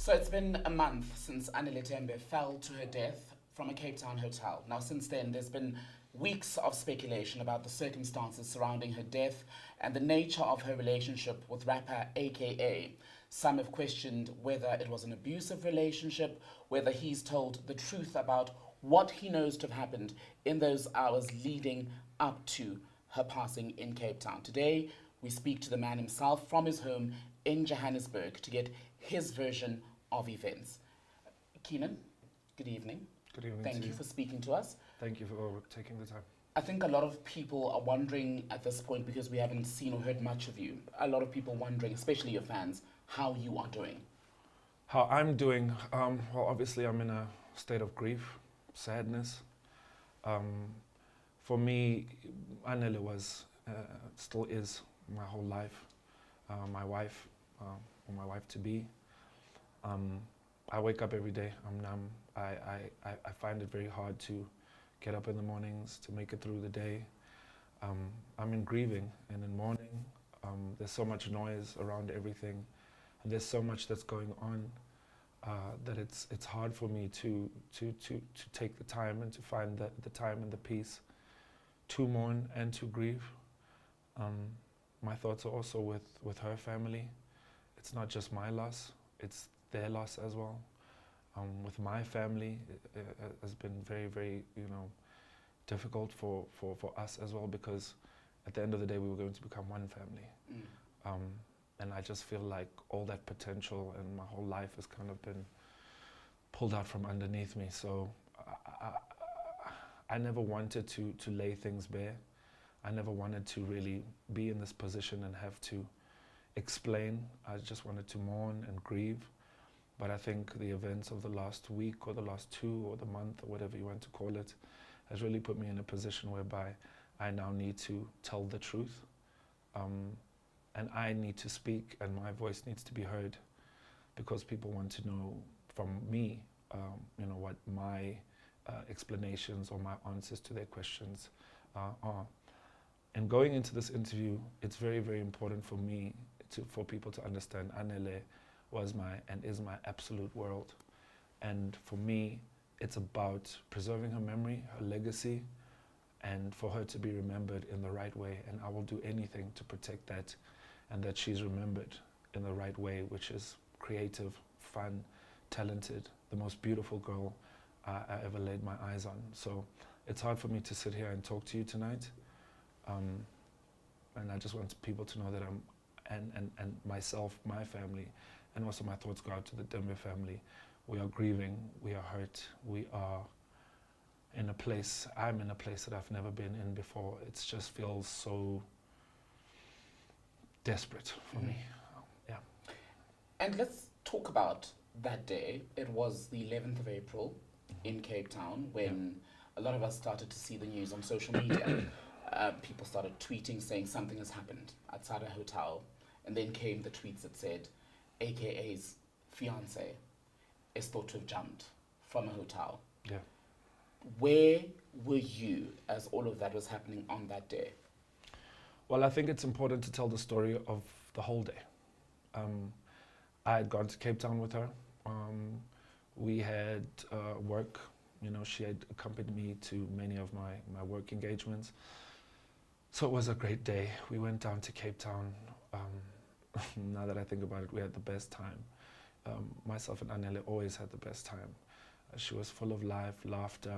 So it's been a month since Anele Tembe fell to her death from a Cape Town hotel. Now, since then, there's been weeks of speculation about the circumstances surrounding her death and the nature of her relationship with rapper AKA. Some have questioned whether it was an abusive relationship, whether he's told the truth about what he knows to have happened in those hours leading up to her passing in Cape Town. Today, we speak to the man himself from his home in Johannesburg to get his version of events. Kiernan, good evening. Good evening. Thank you for speaking to us. Thank you for taking the time. I think a lot of people are wondering at this point, because we haven't seen or heard much of you, a lot of people wondering, especially your fans, how you are doing. How I'm doing? Well, obviously I'm in a state of grief, sadness. For me, Anele was, still is my whole life, my wife, or my wife to be. I wake up every day, I'm numb. I find it very hard to get up in the mornings, to make it through the day. I'm in grieving and in mourning. There's so much noise around everything, and there's so much that's going on that it's hard for me to take the time and to find the time and the peace to mourn and to grieve. My thoughts are also with her family. It's not just my loss, it's their loss as well. With my family, it has been very, very, difficult for us as well, because at the end of the day, we were going to become one family. And I just feel like all that potential and my whole life has kind of been pulled out from underneath me. So I never wanted to lay things bare. I never wanted to really be in this position and have to explain. I just wanted to mourn and grieve. But I think the events of the last week or the last 2 or the month or whatever you want to call it has really put me in a position whereby I now need to tell the truth. And I need to speak, and my voice needs to be heard, because people want to know from me, what my explanations or my answers to their questions are. And going into this interview, it's very, very important for me, for people to understand Anele was and is my absolute world. And for me, it's about preserving her memory, her legacy, and for her to be remembered in the right way. And I will do anything to protect that, and that she's remembered in the right way, which is creative, fun, talented, the most beautiful girl I ever laid my eyes on. So it's hard for me to sit here and talk to you tonight. And I just want people to know that and myself, my family, and also my thoughts go out to the Tembe family. We are grieving, we are hurt, we are in a place, I'm in a place that I've never been in before. It just feels so desperate for me. Yeah. And let's talk about that day. It was the 11th of April in Cape Town when a lot of us started to see the news on social media. People started tweeting saying something has happened outside a hotel. And then came the tweets that said, AKA's fiance is thought to have jumped from a hotel. Yeah. Where were you as all of that was happening on that day? Well, I think it's important to tell the story of the whole day. I had gone to Cape Town with her. We had work. She had accompanied me to many of my work engagements. So it was a great day. We went down to Cape Town. Now that I think about it, we had the best time. Myself and Anele always had the best time. She was full of life, laughter.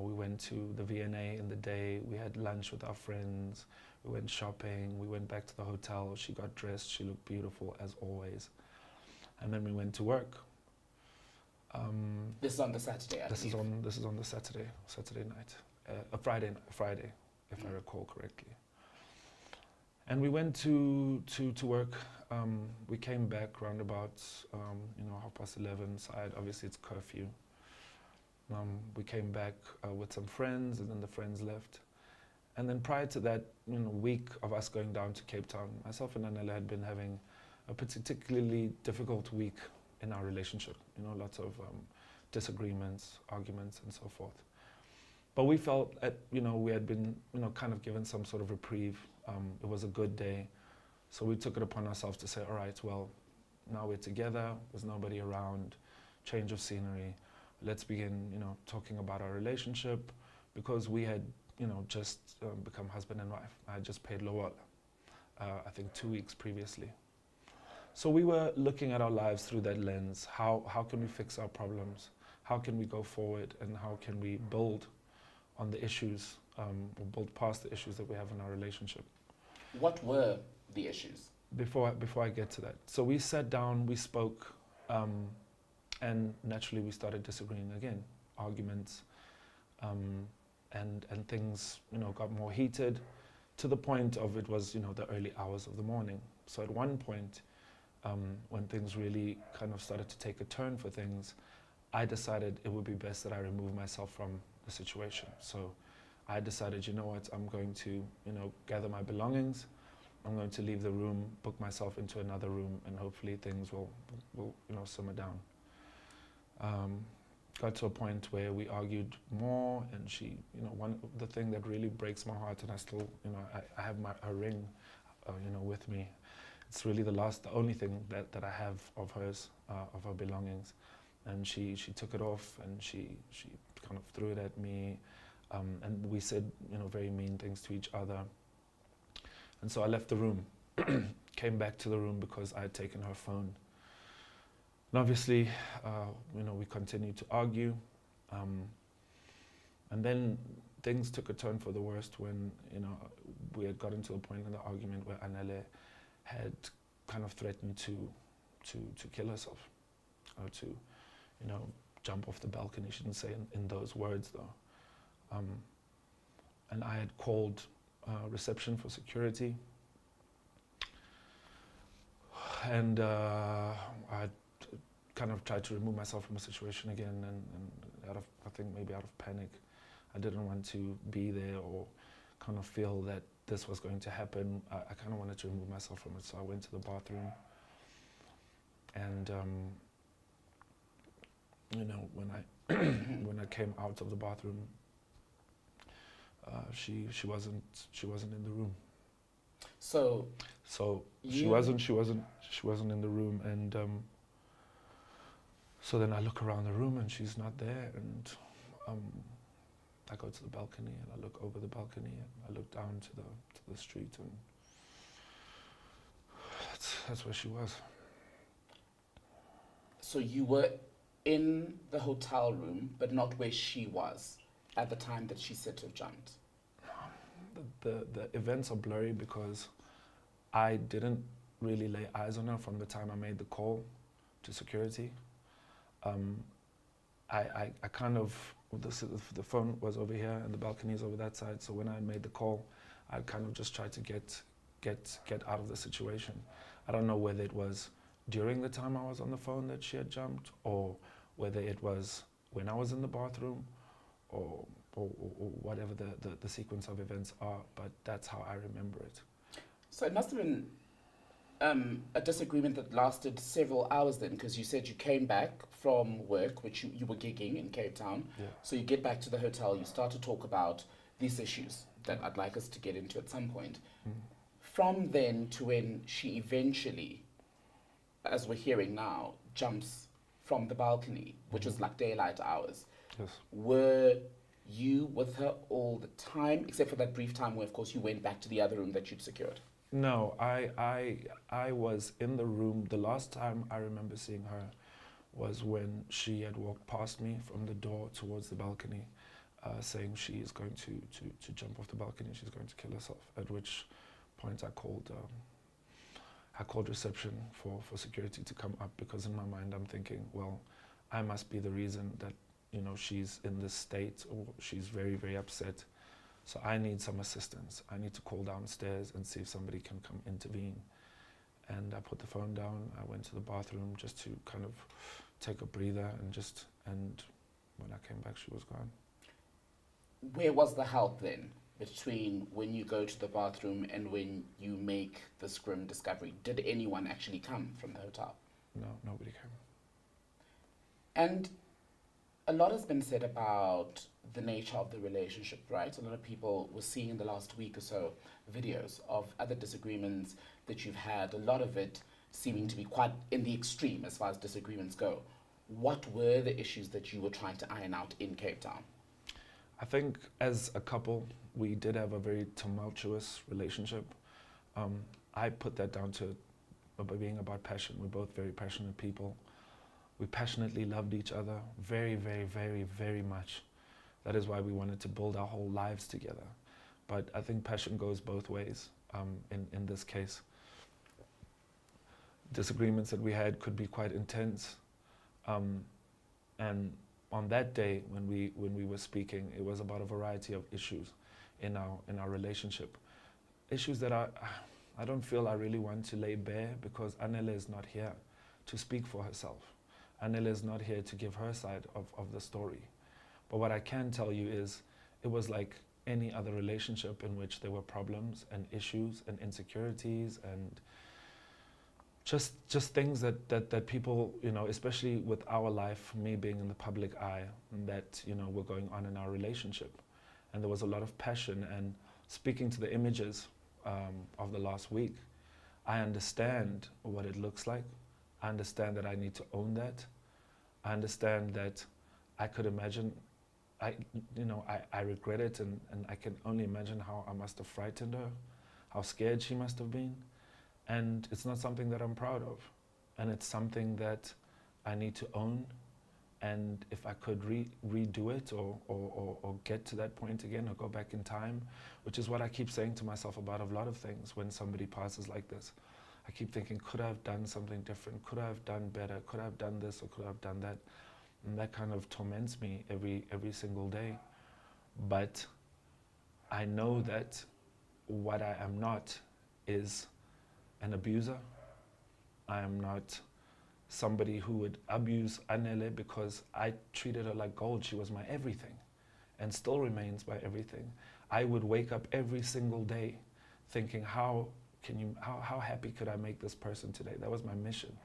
We went to the V&A in the day. We had lunch with our friends. We went shopping. We went back to the hotel. She got dressed. She looked beautiful as always. And then we went to work. This is on the Saturday, I This is believe. on the Saturday night, a Friday, if I recall correctly. And we went to work. We came back round about 11:30 side. Obviously, it's curfew. We came back with some friends, and then the friends left. And then prior to that, week of us going down to Cape Town, myself and Anele had been having a particularly difficult week in our relationship. Lots of disagreements, arguments, and so forth. But we felt we had been, kind of given some sort of reprieve. It was a good day. So we took it upon ourselves to say, all right, well, now we're together, there's nobody around, change of scenery. Let's begin, talking about our relationship, because we had, just become husband and wife. I had just paid lower, I think 2 weeks previously. So we were looking at our lives through that lens. How can we fix our problems? How can we go forward, and how can we build on the issues, or build past the issues that we have in our relationship? What were the issues? Before I get to that, so we sat down, we spoke, and naturally we started disagreeing again, arguments, and things, got more heated, to the point of it was, the early hours of the morning. So at one point, when things really kind of started to take a turn for things, I decided it would be best that I remove myself from the situation. So I decided, I'm going to, gather my belongings. I'm going to leave the room, book myself into another room, and hopefully things will simmer down. Got to a point where we argued more, and she, the thing that really breaks my heart, and I still, I have her ring, with me. It's really the only thing that I have of hers, of her belongings. And she took it off, and she kind of threw it at me, and we said, very mean things to each other. And so I left the room, came back to the room because I had taken her phone. And obviously, we continued to argue. And then things took a turn for the worst when, we had gotten to a point in the argument where Anele had kind of threatened to kill herself, or to, jump off the balcony. She didn't say in those words though. And I had called reception for security, and I kind of tried to remove myself from the situation again, and I think maybe out of panic, I didn't want to be there or kind of feel that this was going to happen. I kind of wanted to remove myself from it, so I went to the bathroom, and when I came out of the bathroom, she wasn't in the room. So she wasn't in the room, and so then I look around the room and she's not there, and I go to the balcony and I look over the balcony and I look down to the street, and that's where she was. So you were in the hotel room, but not where she was at the time that she said to have jumped? The events are blurry because I didn't really lay eyes on her from the time I made the call to security. I kind of, the phone was over here and the balcony is over that side, so when I made the call, I kind of just tried to get out of the situation. I don't know whether it was during the time I was on the phone that she had jumped, or whether it was when I was in the bathroom, or whatever the sequence of events are, but that's how I remember it. So it must have been a disagreement that lasted several hours then, because you said you came back from work, which you were gigging in Cape Town. Yeah. So you get back to the hotel, you start to talk about these issues that I'd like us to get into at some point. Mm. From then to when she eventually, as we're hearing now, jumps from the balcony, which was like daylight hours. Yes. Were you with her all the time, except for that brief time where, of course, you went back to the other room that you'd secured? No, I was in the room. The last time I remember seeing her was when she had walked past me from the door towards the balcony, saying she is going to jump off the balcony, she's going to kill herself, at which point I called reception for security to come up, because in my mind I'm thinking, well, I must be the reason that she's in this state, or she's very, very upset. So I need some assistance. I need to call downstairs and see if somebody can come intervene. And I put the phone down. I went to the bathroom just to kind of take a breather, and when I came back, she was gone. Where was the help then, between when you go to the bathroom and when you make this grim discovery? Did anyone actually come from the hotel? No, nobody came. And a lot has been said about the nature of the relationship, right? A lot of people were seeing in the last week or so videos of other disagreements that you've had. A lot of it seeming to be quite in the extreme as far as disagreements go. What were the issues that you were trying to iron out in Cape Town? I think as a couple, we did have a very tumultuous relationship. I put that down to being about passion. We're both very passionate people. We passionately loved each other very, very, very, very much. That is why we wanted to build our whole lives together. But I think passion goes both ways in this case. Disagreements that we had could be quite intense. And on that day when we were speaking, it was about a variety of issues in our relationship. Issues that I don't feel I really want to lay bare because Anele is not here to speak for herself. Anele is not here to give her side of the story. But what I can tell you is it was like any other relationship in which there were problems and issues and insecurities and just things that people, you know, especially with our life, me being in the public eye, that, you know, were going on in our relationship. And there was a lot of passion. And speaking to the images of the last week, I understand what it looks like. I understand that I need to own that. I understand that I could imagine, I regret it, and I can only imagine how I must have frightened her, how scared she must have been. And it's not something that I'm proud of. And it's something that I need to own. And if I could redo it or get to that point again or go back in time, which is what I keep saying to myself about a lot of things when somebody passes like this. I keep thinking, could I have done something different? Could I have done better? Could I have done this or could I have done that? And that kind of torments me every single day. But I know that what I am not is an abuser. I am not somebody who would abuse Anele because I treated her like gold. She was my everything and still remains my everything. I would wake up every single day thinking, how happy could I make this person today? That was my mission.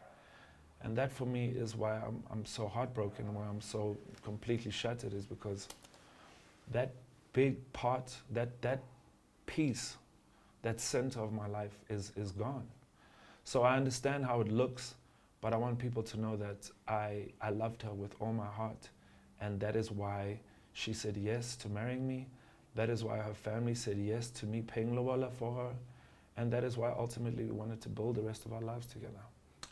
And that for me is why I'm so heartbroken and why I'm so completely shattered, is because that big part, that piece, that center of my life is gone. So I understand how it looks, but I want people to know that I loved her with all my heart. And that is why she said yes to marrying me. That is why her family said yes to me paying lobola for her. And that is why ultimately we wanted to build the rest of our lives together.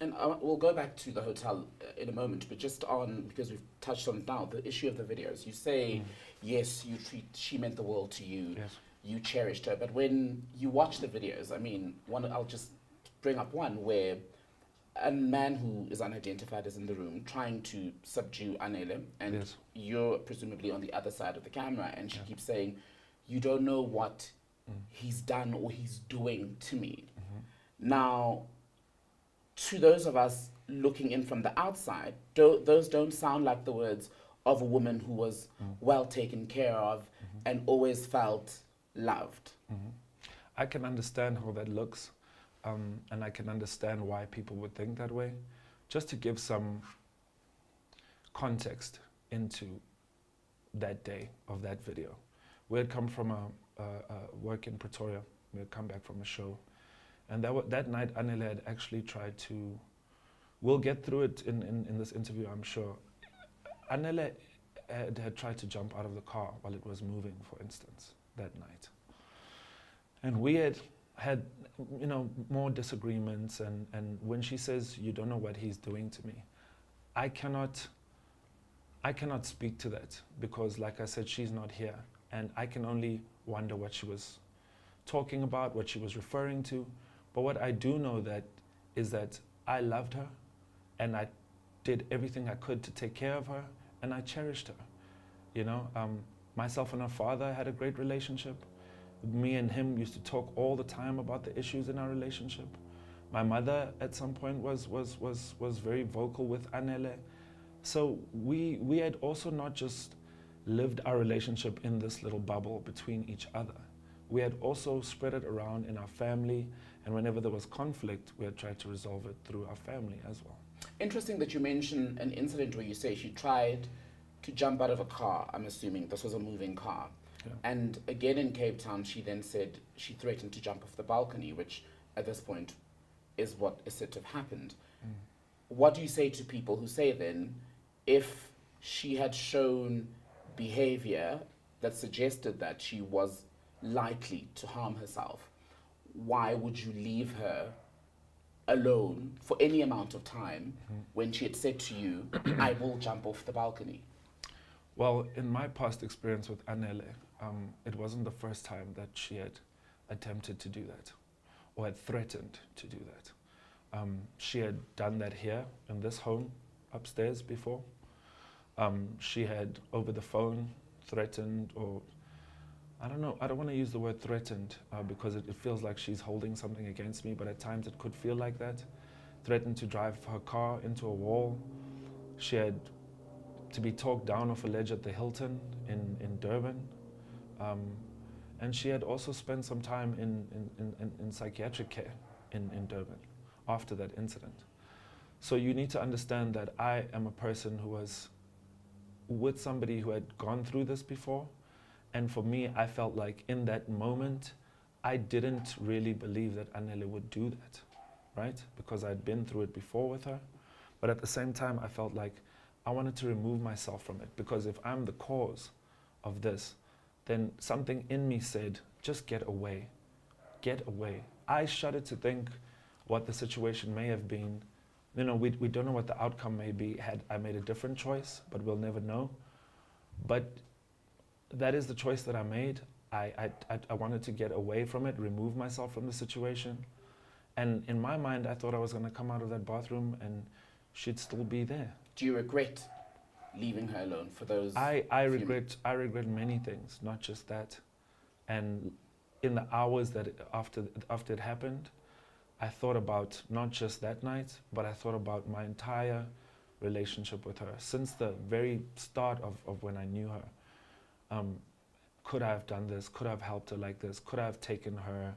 And we'll go back to the hotel in a moment, but just on, because we've touched on it now, the issue of the videos. You say, yes, she meant the world to you. Yes. You cherished her. But when you watch the videos, I mean, I'll just bring up one where a man who is unidentified is in the room trying to subdue Anele, and Yes. you're presumably on the other side of the camera, and she keeps saying, you don't know what he's done or he's doing to me. Now, to those of us looking in from the outside, those don't sound like the words of a woman who was well taken care of and always felt loved. I can understand how that looks, and I can understand why people would think that way. Just to give some context into that day of that video. We had come from a work in Pretoria. We had come back from a show. And that night, Anele had actually tried to, we'll get through it in this interview, I'm sure. Anele had tried to jump out of the car while it was moving, for instance, that night. And we had more disagreements, and when she says, you don't know what he's doing to me, I cannot speak to that because, like I said, she's not here. And I can only wonder what she was talking about, what she was referring to. But what I do know is that I loved her and I did everything I could to take care of her, and I cherished her. Myself and her father had a great relationship. Me and him used to talk all the time about the issues in our relationship. My mother at some point was very vocal with Anele. So we had also not just lived our relationship in this little bubble between each other. We had also spread it around in our family, and whenever there was conflict, we had tried to resolve it through our family as well. Interesting that you mention an incident where you say she tried to jump out of a car. I'm assuming this was a moving car. Yeah. And again in Cape Town, she then said she threatened to jump off the balcony, which at this point is what is said to have happened. What do you say to people who say then, if she had shown behavior that suggested that she was likely to harm herself, why would you leave her alone for any amount of time when she had said to you, I will jump off the balcony? Well, in my past experience with Anele, it wasn't the first time that she had attempted to do that or had threatened to do that. She had done that here in this home upstairs before. She had over the phone threatened, or I don't know, I don't want to use the word threatened because it feels like she's holding something against me, but at times it could feel like that. Threatened to drive her car into a wall. She had to be talked down off a ledge at the Hilton in Durban. And she had also spent some time in psychiatric care in Durban after that incident. So you need to understand that I am a person who was with somebody who had gone through this before. And for me, I felt like in that moment, I didn't really believe that Anele would do that, right? Because I'd been through it before with her. But at the same time, I felt like I wanted to remove myself from it, because if I'm the cause of this, then something in me said, just get away, get away. I shudder to think what the situation may have been. You know, we don't know what the outcome may be had I made a different choice, but we'll never know. But that is the choice that I made. I wanted to get away from it, remove myself from the situation. And in my mind, I thought I was going to come out of that bathroom and she'd still be there. Do you regret leaving her alone for those? I regret many things, not just that. And in the hours that after it happened, I thought about not just that night, but I thought about my entire relationship with her since the very start of when I knew her. Could I have done this? Could I have helped her like this? Could I have taken her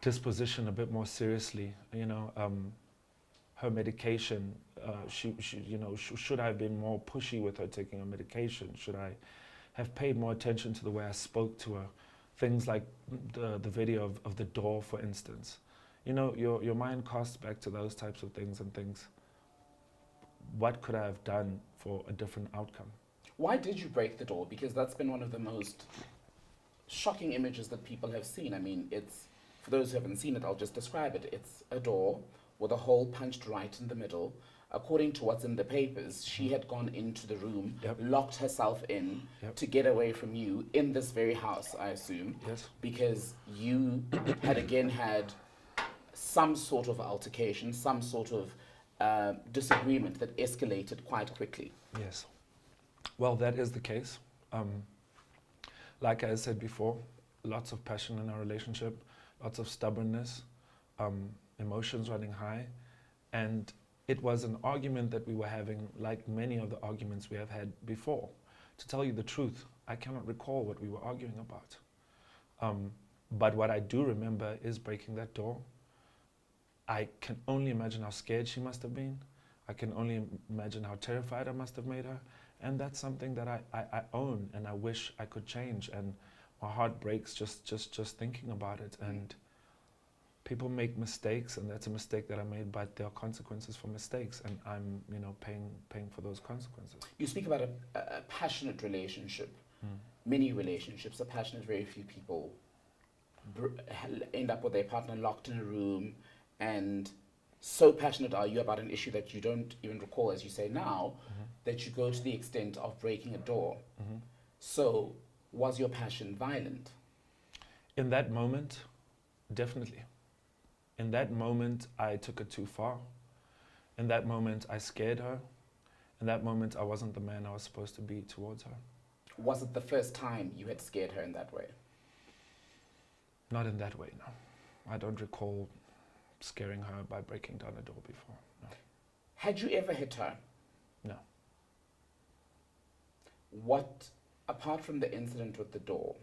disposition a bit more seriously? You know, her medication. Should I have been more pushy with her taking her medication? Should I have paid more attention to the way I spoke to her? Things like the video of the door, for instance. You know, your mind casts back to those types of things and thinks, what could I have done for a different outcome? Why did you break the door? Because that's been one of the most shocking images that people have seen. I mean, it's, for those who haven't seen it, I'll just describe it. It's a door with a hole punched right in the middle. According to what's in the papers, she had gone into the room, locked herself in to get away from you in this very house, I assume. Yes. Because you had again had some sort of altercation, some sort of disagreement that escalated quite quickly. Yes. Well, that is the case. Like I said before, lots of passion in our relationship, lots of stubbornness, emotions running high, and it was an argument that we were having like many of the arguments we have had before. To tell you the truth, I cannot recall what we were arguing about. But what I do remember is breaking that door. I can only imagine how scared she must have been. I can only imagine how terrified I must have made her. And that's something that I own and I wish I could change. And my heart breaks just thinking about it. And people make mistakes, and that's a mistake that I made, but there are consequences for mistakes, and I'm, paying for those consequences. You speak about a passionate relationship. Many relationships are passionate. Very few people end up with their partner locked in a room, and so passionate are you about an issue that you don't even recall, as you say now, that you go to the extent of breaking a door. So, was your passion violent? In that moment, definitely. In that moment, I took it too far. In that moment, I scared her. In that moment, I wasn't the man I was supposed to be towards her. Was it the first time you had scared her in that way? Not in that way, no. I don't recall scaring her by breaking down a door before, no. Had you ever hit her? No. What, apart from the incident with the door,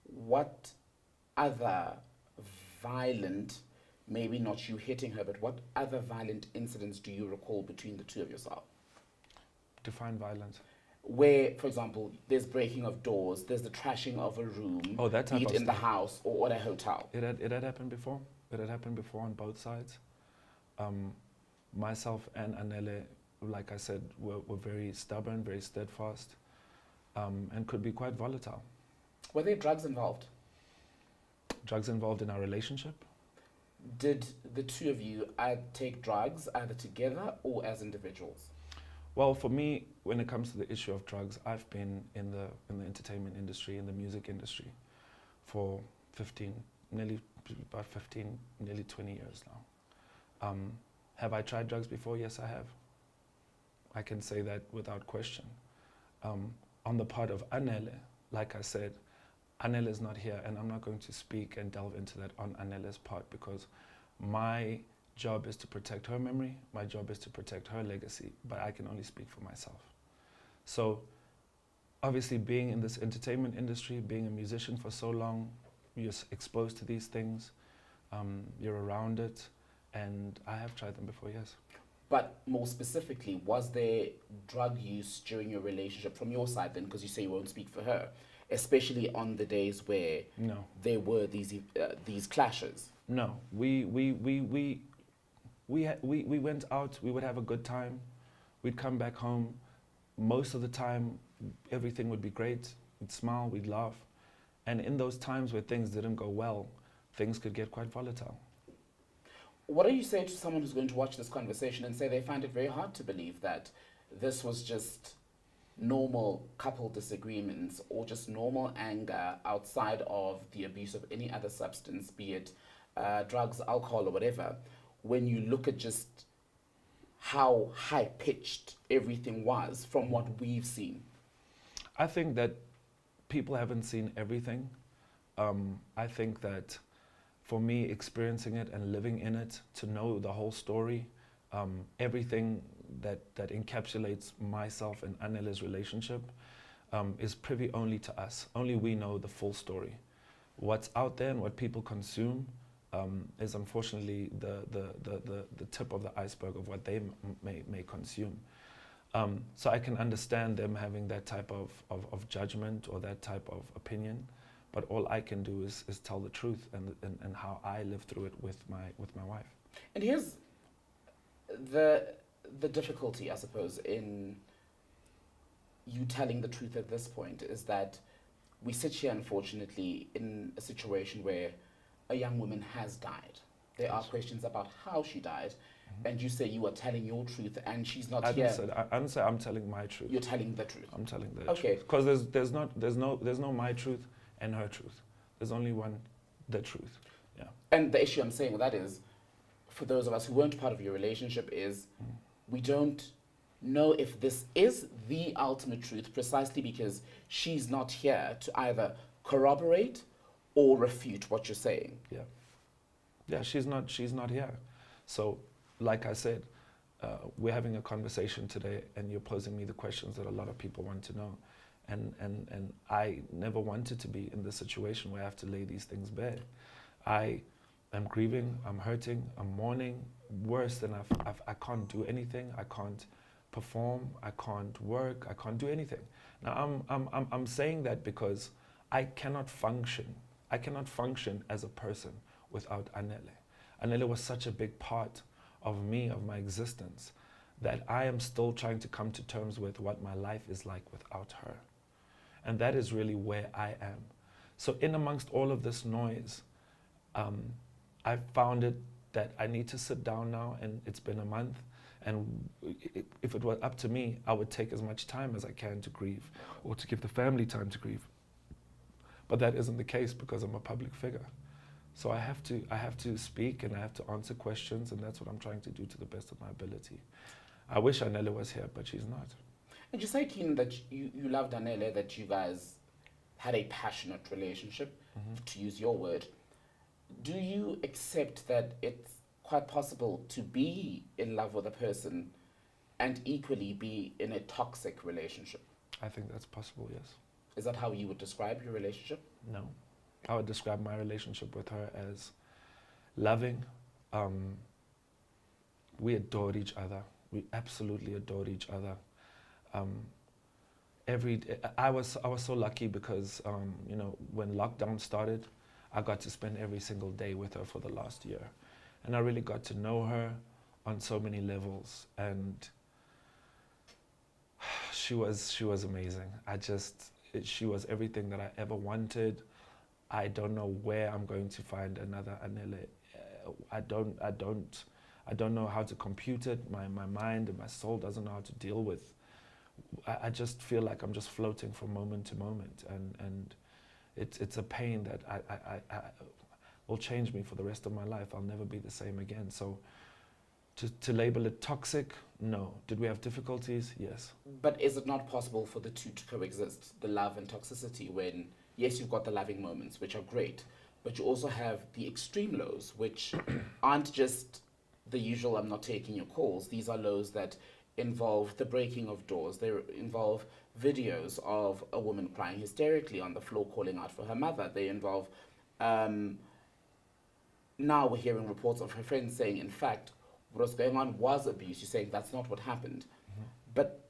what other violent, maybe not you hitting her, but what other violent incidents do you recall between the two of yourself? Define violence. Where, for example, there's breaking of doors, there's the trashing of a room, Oh, that type be it of in the stuff. house or at a hotel. It had happened before. It had happened before on both sides. Myself and Anele, like I said, were very stubborn, very steadfast, and could be quite volatile. Were there drugs involved? Drugs involved in our relationship? Did the two of you take drugs either together or as individuals? Well, for me, when it comes to the issue of drugs, I've been in the entertainment industry, in the music industry, for 15, nearly 20 years now. Have I tried drugs before? Yes, I have. I can say that without question. On the part of Anele, like I said, Anele is not here, and I'm not going to speak and delve into that on Anele's part, because my job is to protect her memory, my job is to protect her legacy, but I can only speak for myself. So obviously, being in this entertainment industry, being a musician for so long, you're exposed to these things, you're around it, and I have tried them before, yes. But more specifically, was there drug use during your relationship from your side then, because you say you won't speak for her, especially on the days where No. there were these clashes? No, we went out, we would have a good time, we'd come back home. Most of the time, everything would be great, we'd smile, we'd laugh. And in those times where things didn't go well, things could get quite volatile. What do you say to someone who's going to watch this conversation and say they find it very hard to believe that this was just normal couple disagreements or just normal anger outside of the abuse of any other substance, be it drugs, alcohol, or whatever, when you look at just how high-pitched everything was from what we've seen? I think that people haven't seen everything. I think that for me, experiencing it and living in it, to know the whole story, everything that encapsulates myself and Anele's relationship is privy only to us. Only we know the full story. What's out there and what people consume is unfortunately the tip of the iceberg of what they may consume. So I can understand them having that type of judgment or that type of opinion, but all I can do is tell the truth and how I live through it with my wife. And here's the difficulty, I suppose, in you telling the truth at this point, is that we sit here, unfortunately, in a situation where a young woman has died. There are questions about how she died, and you say you are telling your truth, and she's not here. I didn't say I'm telling my truth. You're telling the truth. I'm telling the Okay. truth. Because there's no my truth and her truth. There's only one, the truth. Yeah. And the issue I'm saying with that is, for those of us who weren't part of your relationship, is we don't know if this is the ultimate truth, precisely because she's not here to either corroborate or refute what you're saying. Yeah. Yeah, she's not here. So, like I said, we're having a conversation today, and you're posing me the questions that a lot of people want to know. And I never wanted to be in this situation where I have to lay these things bare. I am grieving, I'm hurting, I'm mourning. Worse than I can't do anything. I can't perform. I can't work. I can't do anything. Now I'm saying that because I cannot function. I cannot function as a person without Anele. Anele was such a big part of me, of my existence, that I am still trying to come to terms with what my life is like without her. And that is really where I am. So in amongst all of this noise, I found it that I need to sit down now, and it's been a month, and if it were up to me, I would take as much time as I can to grieve, or to give the family time to grieve. But that isn't the case because I'm a public figure. So I have to speak, and I have to answer questions, and that's what I'm trying to do to the best of my ability. I wish Anele was here, but she's not. And you say, Kiernan, that you loved Anele, that you guys had a passionate relationship, to use your word. Do you accept that it's quite possible to be in love with a person and equally be in a toxic relationship? I think that's possible, yes. Is that how you would describe your relationship? No. I would describe my relationship with her as loving. We adored each other. We absolutely adored each other. I was so lucky because when lockdown started, I got to spend every single day with her for the last year. And I really got to know her on so many levels. And she was amazing. She was everything that I ever wanted. I don't know where I'm going to find another Anele. I don't know how to compute it. My mind and my soul doesn't know how to deal with. I just feel like I'm just floating from moment to moment, and it's a pain that I will change me for the rest of my life. I'll never be the same again. So to label it toxic, no. Did we have difficulties? Yes. But is it not possible for the two to coexist, the love and toxicity, when, yes, you've got the loving moments, which are great, but you also have the extreme lows, which aren't just the usual, I'm not taking your calls. These are lows that involve the breaking of doors. They involve videos of a woman crying hysterically on the floor, calling out for her mother. They involve, now we're hearing reports of her friends saying, in fact, what was going on was abuse. You're saying that's not what happened. But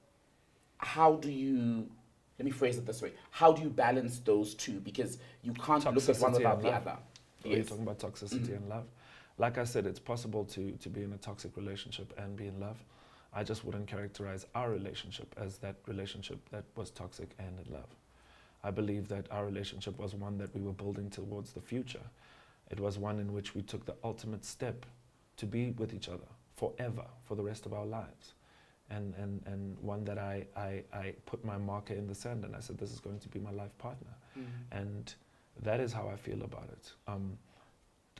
how do you, let me phrase it this way, how do you balance those two? Because you can't look at one Toxicity without and the love. other. Are you talking about toxicity and love? Like I said, it's possible to be in a toxic relationship and be in love. I just wouldn't characterize our relationship as that relationship that was toxic and in love. I believe that our relationship was one that we were building towards the future. It was one in which we took the ultimate step to be with each other forever, for the rest of our lives. And one that I put my marker in the sand and I said, this is going to be my life partner. And that is how I feel about it.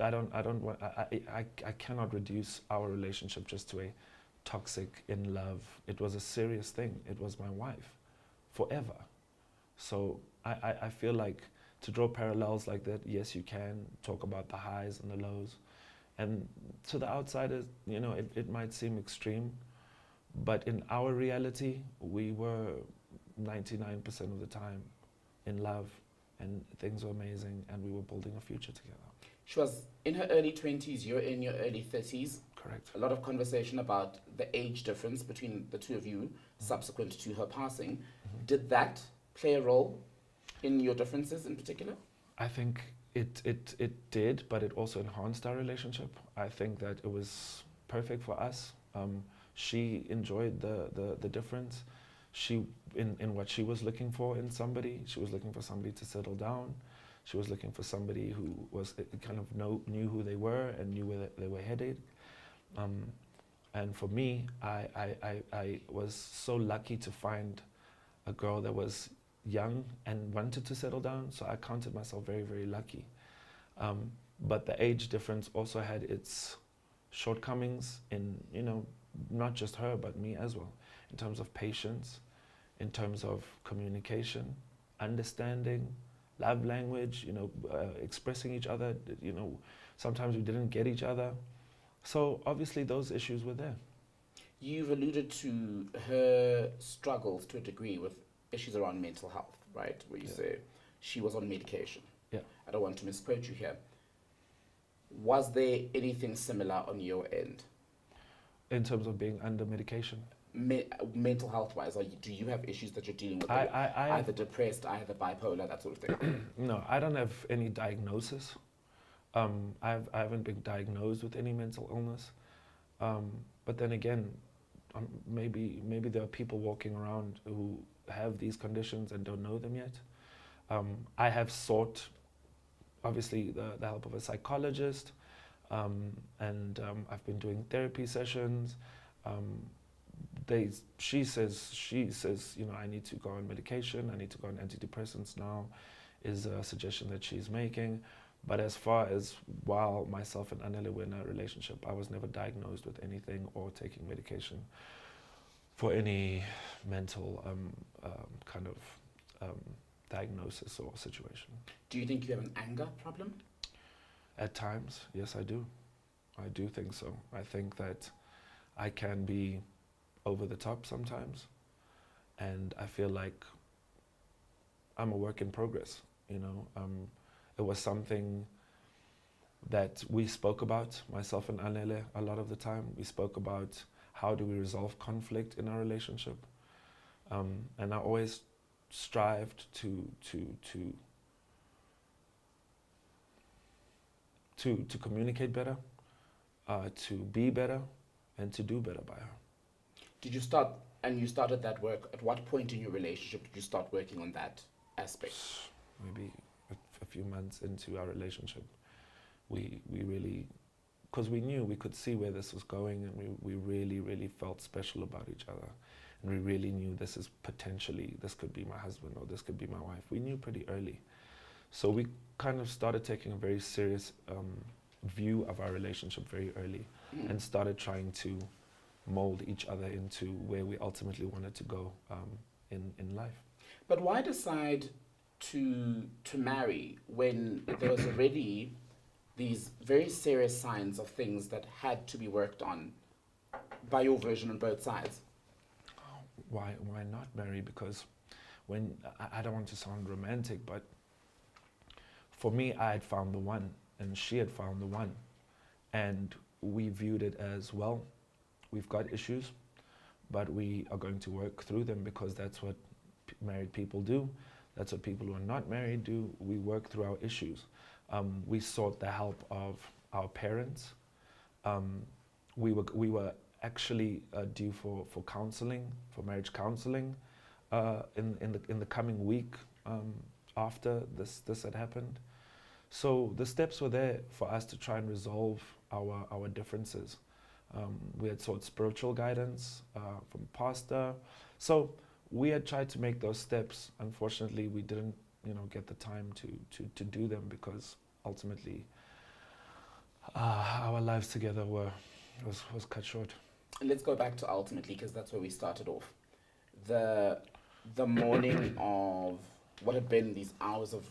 I cannot reduce our relationship just to a toxic in love. It was a serious thing. It was my wife forever. So I feel like to draw parallels like that, yes, you can talk about the highs and the lows. And to the outsiders, you know, it might seem extreme, but in our reality, we were 99% of the time in love and things were amazing and we were building a future together. She was in her early 20s, you're in your early 30s. Correct. A lot of conversation about the age difference between the two of you subsequent to her passing. Did that play a role in your differences in particular? I think it did, but it also enhanced our relationship. I think that it was perfect for us. She enjoyed the difference. She in what she was looking for in somebody. She was looking for somebody to settle down. She was looking for somebody who was kind of knew who they were and knew where they were headed. And for me, I was so lucky to find a girl that was young and wanted to settle down. So I counted myself very, very lucky. But the age difference also had its shortcomings in, you know, not just her, but me as well, in terms of patience, in terms of communication, understanding, love language, you know, expressing each other, you know, sometimes we didn't get each other. So obviously those issues were there. You've alluded to her struggles to a degree with issues around mental health, right? Where you say she was on medication. Yeah. I don't want to misquote you here. Was there anything similar on your end? In terms of being under medication? Mental health wise, do you have issues that you're dealing with? I either depressed, either bipolar, that sort of thing? No, I don't have any diagnosis. I haven't been diagnosed with any mental illness. But then again, maybe there are people walking around who have these conditions and don't know them yet. I have sought, obviously, the help of a psychologist, and I've been doing therapy sessions. She says, you know, I need to go on medication, I need to go on antidepressants now, is a suggestion that she's making. But as far as while myself and Anele were in a relationship, I was never diagnosed with anything or taking medication for any mental kind of diagnosis or situation. Do you think you have an anger problem? At times, yes, I do. I do think so. I think that I can be over the top sometimes, and I feel like I'm a work in progress, you know. It was something that we spoke about, myself and Anele, a lot of the time. We spoke about how do we resolve conflict in our relationship, and I always strived to to communicate better, to be better, and to do better by her. Did you start, and you started that work, at what point in your relationship did you start working on that aspect? Maybe a few months into our relationship, we really, because we knew, we could see where this was going, and we really, really felt special about each other. And we really knew this could be my husband or this could be my wife. We knew pretty early. So we kind of started taking a very serious view of our relationship very early, and started trying to mold each other into where we ultimately wanted to go in life. But why decide to marry when there was already these very serious signs of things that had to be worked on by your version on both sides? Why not marry? Because when I don't want to sound romantic, but for me, I had found the one, and she had found the one, and we viewed it as, well, we've got issues, but we are going to work through them, because that's what married people do. That's what people who are not married do. We work through our issues. We sought the help of our parents. We were actually due for counseling, for marriage counseling, in the coming week after this had happened. So the steps were there for us to try and resolve our differences. We had sought spiritual guidance from pastor. So we had tried to make those steps. Unfortunately, we didn't, get the time to do them, because ultimately our lives together was cut short. Let's go back to ultimately, because that's where we started off. The morning of what had been these hours of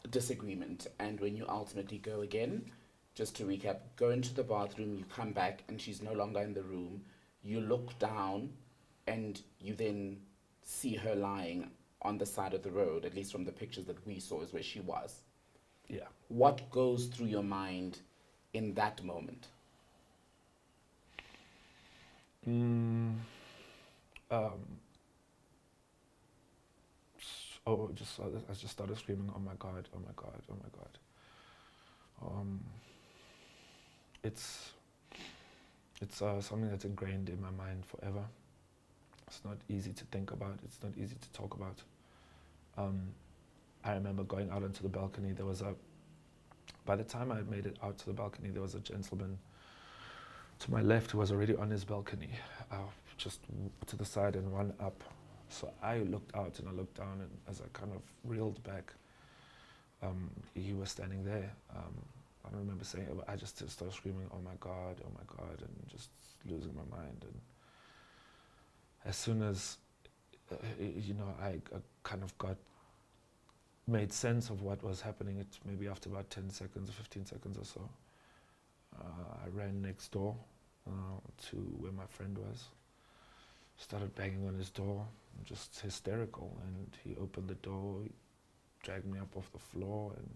disagreement, and when you ultimately go again, just to recap, go into the bathroom, you come back and she's no longer in the room, you look down and you then see her lying on the side of the road, at least from the pictures that we saw, is where she was. Yeah. What goes through your mind in that moment? I just started screaming, "Oh my God, oh my God, oh my God." It's something that's ingrained in my mind forever. It's not easy to think about. It's not easy to talk about. I remember going out onto the balcony. By the time I had made it out to the balcony, there was a gentleman to my left who was already on his balcony, just to the side and one up. So I looked out and I looked down, and as I kind of reeled back, he was standing there. I don't remember saying it, but I just started screaming, "Oh my God, oh my God," and just losing my mind. And as soon as, I kind of made sense of what was happening, it maybe after about 10 seconds or 15 seconds or so, I ran next door to where my friend was, started banging on his door, just hysterical, and he opened the door, dragged me up off the floor, and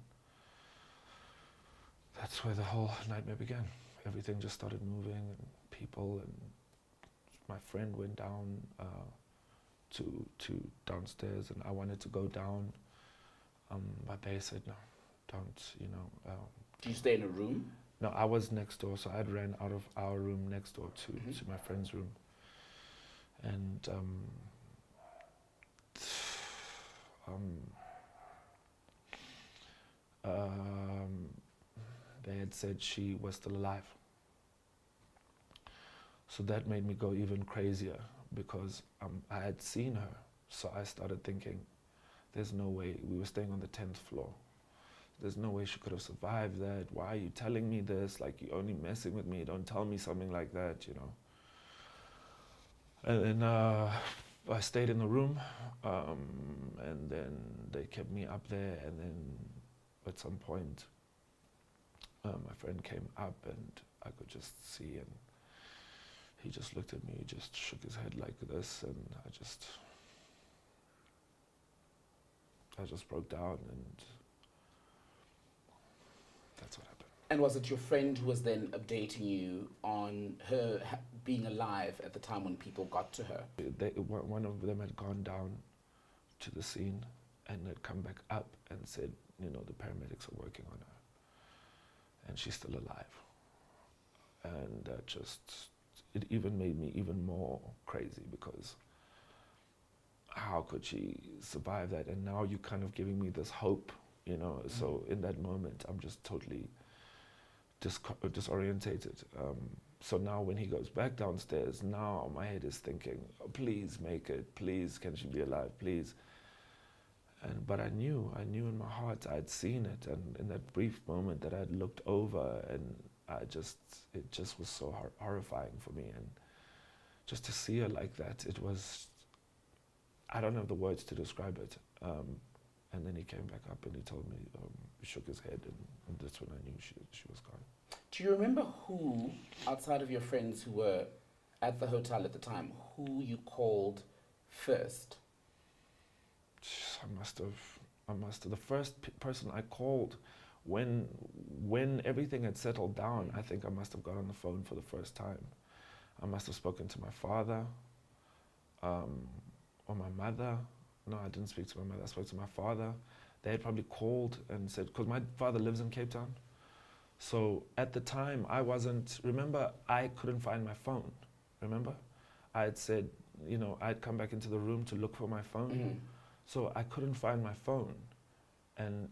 that's where the whole nightmare began. Everything just started moving, and people, and my friend went down to downstairs, and I wanted to go down, but they said, "No, don't, Do you stay in a room? No, I was next door, so I'd ran out of our room next door to my friend's room. And they had said she was still alive. So that made me go even crazier, because I had seen her. So I started thinking, there's no way. We were staying on the 10th floor. There's no way she could have survived that. Why are you telling me this? Like, you're only messing with me. Don't tell me something like that, And then I stayed in the room, and then they kept me up there, and then at some point, my friend came up, and I could just see, and he just looked at me, he just shook his head like this, and I just broke down, and that's what happened. And was it your friend who was then updating you on her being alive at the time when people got to her? One of them had gone down to the scene and had come back up and said, the paramedics are working on her. and she's still alive. And that just, it even made me even more crazy, because how could she survive that? And now you're kind of giving me this hope, you know. So in that moment, I'm just totally disorientated. So now when he goes back downstairs, now my head is thinking, oh, please make it, please, can she be alive, please. But I knew in my heart I'd seen it, and in that brief moment that I'd looked over, and it just was so horrifying for me. And just to see her like that, it was, I don't have the words to describe it. And then he came back up and he told me, he shook his head, and that's when I knew she was gone. Do you remember who, outside of your friends who were at the hotel at the time, who you called first? I must have. The first person I called when everything had settled down, I think I must have got on the phone for the first time. I must have spoken to my father, or my mother. No, I didn't speak to my mother. I spoke to my father. They had probably called and said, because my father lives in Cape Town. So at the time, remember, I couldn't find my phone. Remember? I had said, you know, I'd come back into the room to look for my phone. Mm-hmm. So I couldn't find my phone. And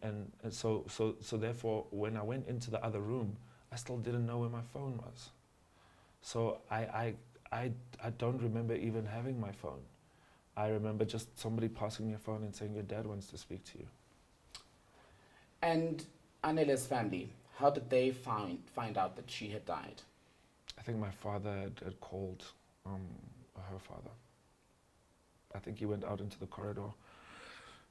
so therefore, when I went into the other room, I still didn't know where my phone was. So I don't remember even having my phone. I remember just somebody passing me a phone and saying, your dad wants to speak to you. And Anele's family, how did they find out that she had died? I think my father had called her father. I think he went out into the corridor,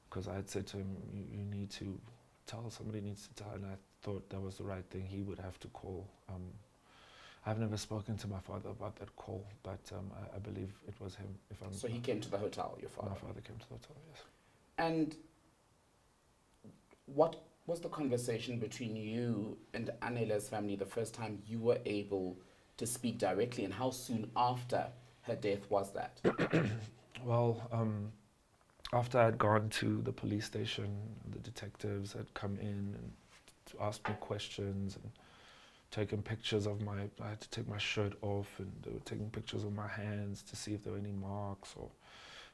because I had said to him, you need to tell, somebody needs to tell, and I thought that was the right thing. He would have to call. I've never spoken to my father about that call, but I believe it was him. So he came to the hotel, your father? My father came to the hotel, yes. And what was the conversation between you and Anele's family the first time you were able to speak directly, and how soon after her death was that? Well, after I'd gone to the police station, the detectives had come in and asked me questions and taken pictures of I had to take my shirt off, and they were taking pictures of my hands to see if there were any marks or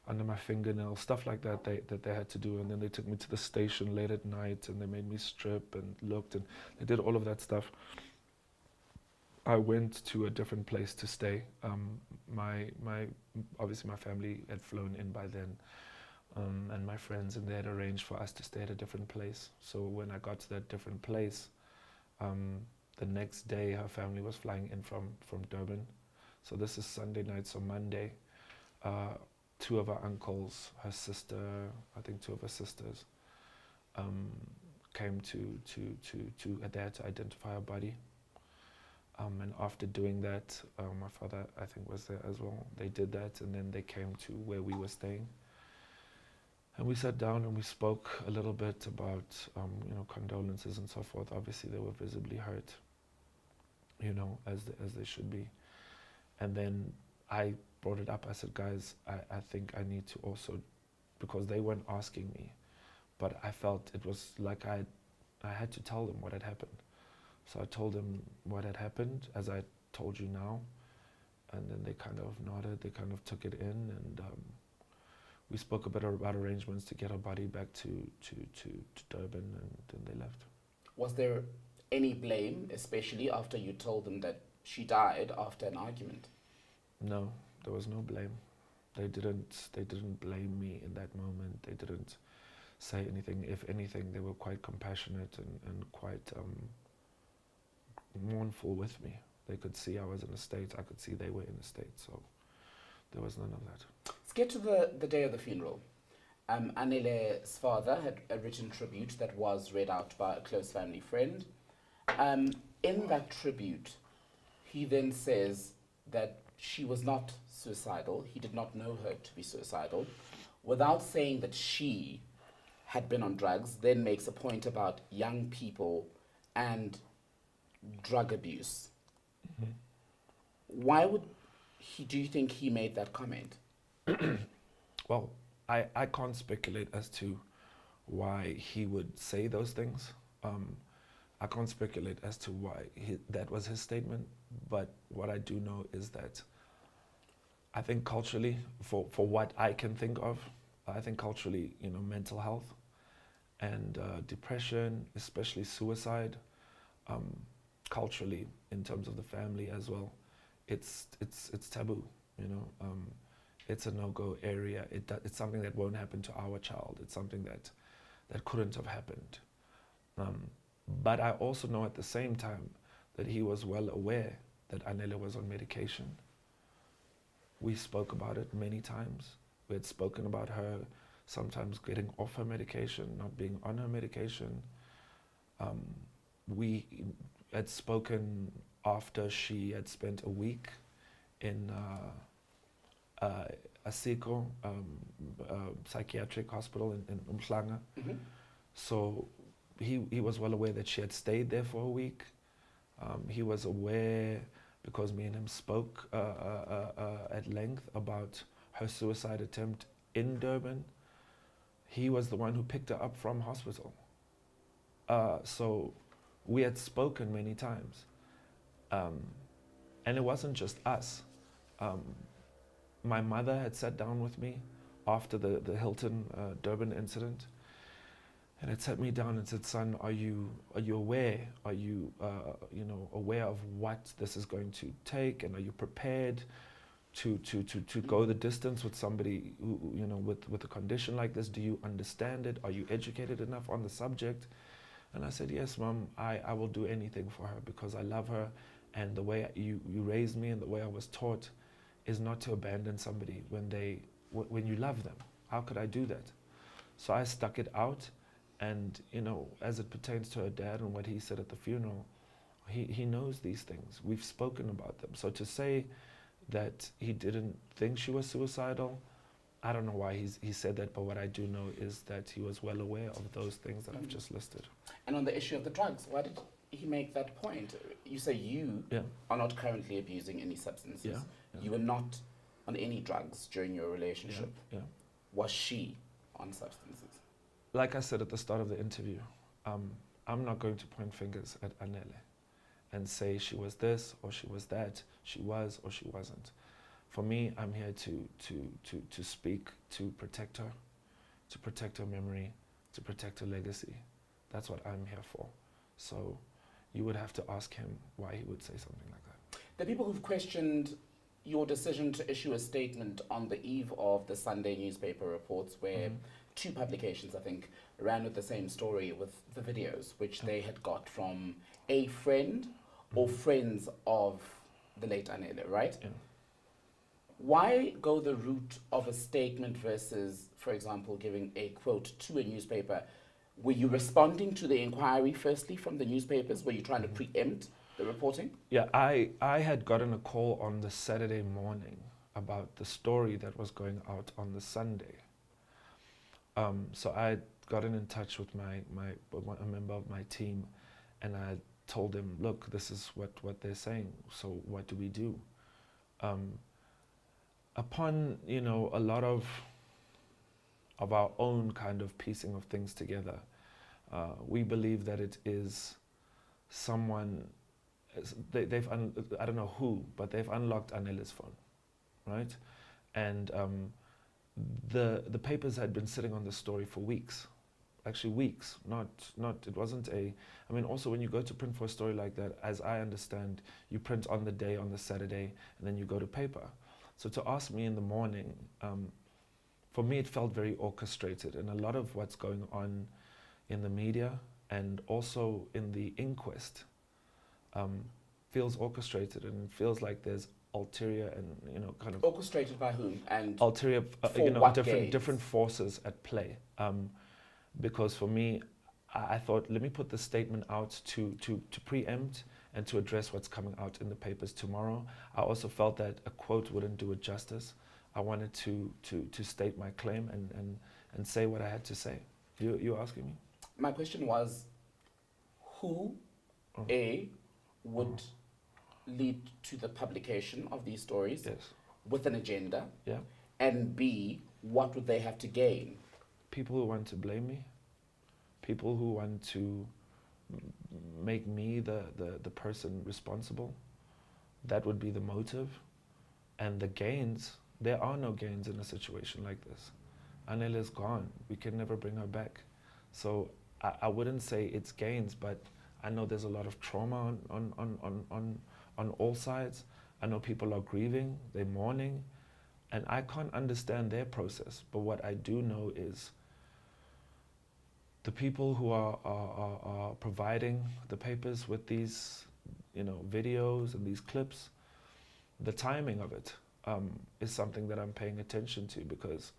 under my fingernails, stuff like that they had to do. And then they took me to the station late at night, and they made me strip and looked, and they did all of that stuff. I went to a different place to stay. Obviously my family had flown in by then, and my friends, and they had arranged for us to stay at a different place. So when I got to that different place, the next day her family was flying in from Durban. So this is Sunday night, so Monday, two of her uncles, her sister, I think two of her sisters, came they had to identify her body. And after doing that, my father, I think, was there as well. They did that, and then they came to where we were staying. And we sat down and we spoke a little bit about, condolences and so forth. Obviously, they were visibly hurt, as they should be. And then I brought it up. I said, guys, I think I need to also, because they weren't asking me, but I felt it was like I had to tell them what had happened. So I told them what had happened, as I told you now, and then they kind of nodded, they kind of took it in, and we spoke a bit about arrangements to get her body back to Durban, and then they left. Was there any blame, especially after you told them that she died after an argument? No, there was no blame. They didn't blame me in that moment. They didn't say anything. If anything, they were quite compassionate and quite mournful with me. They could see I was in a state. I could see they were in a state. So there was none of that. Let's get to the day of the funeral. Anele's father had a written tribute that was read out by a close family friend. In that tribute, he then says that she was not suicidal. He did not know her to be suicidal. Without saying that she had been on drugs, then makes a point about young people and drug abuse. Mm-hmm. Why do you think he made that comment? Well, I can't speculate as to why he would say those things. I can't speculate as to why that was his statement, but what I do know is that I think culturally, for what I can think of, I think culturally, mental health and depression, especially suicide, culturally in terms of the family as well, it's taboo. It's a no-go area. It's something that won't happen to our child. It's something that couldn't have happened. But I also know at the same time that he was well aware that Anele was on medication. We spoke about it many times. We had spoken about her sometimes getting off her medication, not being on her medication. We had spoken after she had spent a week in Asiko, psychiatric hospital in Umhlanga. Mm-hmm. So he was well aware that she had stayed there for a week. He was aware, because me and him spoke at length about her suicide attempt in Durban. He was the one who picked her up from hospital. So we had spoken many times. And it wasn't just us. My mother had sat down with me after the Hilton Durban incident, and had sat me down and said, "Son, are you aware? Are you aware of what this is going to take, and are you prepared to go the distance with somebody who, with a condition like this? Do you understand it? Are you educated enough on the subject?" And I said, "Yes, Mom, I will do anything for her because I love her, and the way you raised me and the way I was taught is not to abandon somebody when you love them. How could I do that?" So I stuck it out, and as it pertains to her dad and what he said at the funeral, he knows these things. We've spoken about them. So to say that he didn't think she was suicidal, I don't know why he said that, but what I do know is that he was well aware of those things that I've just listed. And on the issue of the drugs, why did he make that point? You say you are not currently abusing any substances. Yeah. You were not on any drugs during your relationship. Yeah. Was she on substances? Like I said at the start of the interview, I'm not going to point fingers at Anele and say she was this or she was that, she was or she wasn't. For me, I'm here to speak, to protect her memory, to protect her legacy. That's what I'm here for. So you would have to ask him why he would say something like that. The people who've questioned your decision to issue a statement on the eve of the Sunday newspaper reports where two publications, I think, ran with the same story with the videos, which they had got from a friend or friends of the late Anele, right? Yeah. Why go the route of a statement versus, for example, giving a quote to a newspaper? Were you responding to the inquiry firstly from the newspapers? Were you trying to preempt the reporting? Yeah, I had gotten a call on the Saturday morning about the story that was going out on the Sunday. So I had gotten in touch with a member of my team, and I told him, "Look, this is what they're saying. So what do we do?" Upon a lot of our own kind of piecing of things together, we believe that it is someone. I don't know who, but they've unlocked Anele's phone, right? And the papers had been sitting on the story for weeks, actually weeks. Not. It wasn't a. I mean, also when you go to print for a story like that, as I understand, you print on the day, on the Saturday, and then you go to paper. So to ask me in the morning, for me it felt very orchestrated, and a lot of what's going on in the media and also in the inquest feels orchestrated, and feels like there's ulterior and kind of orchestrated by whom and ulterior for what different forces at play. Because for me, I thought, let me put this statement out to preempt and to address what's coming out in the papers tomorrow. I also felt that a quote wouldn't do it justice. I wanted to state my claim and say what I had to say. You asking me? My question was, who would lead to the publication of these stories with an agenda? Yeah. And B, what would they have to gain? People who want to blame me, people who want to make me the person responsible. That would be the motive. And the gains, there are no gains in a situation like this. Anele is gone. We can never bring her back. So I wouldn't say it's gains, but I know there's a lot of trauma on all sides. I know people are grieving, they're mourning, and I can't understand their process. But what I do know is the people who are providing the papers with these, videos and these clips, the timing of it is something that I'm paying attention to, because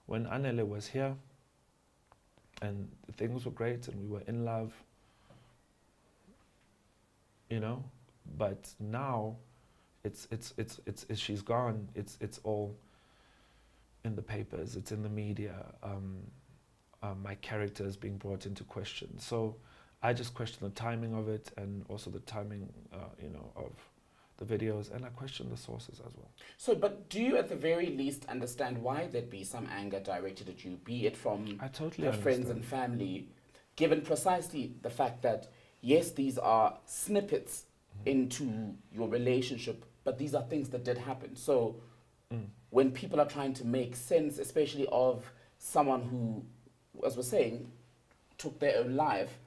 when Anele was here and things were great and we were in love, but now it's she's gone. It's all in the papers. It's in the media. My character is being brought into question. So I just question the timing of it, and also the timing, of the videos, and I question the sources as well. So, but do you at the very least understand why there'd be some anger directed at you, be it from I totally her friends and family, given precisely the fact that, yes, these are snippets into your relationship, but these are things that did happen. So when people are trying to make sense, especially of someone who, as we're saying, took their own life,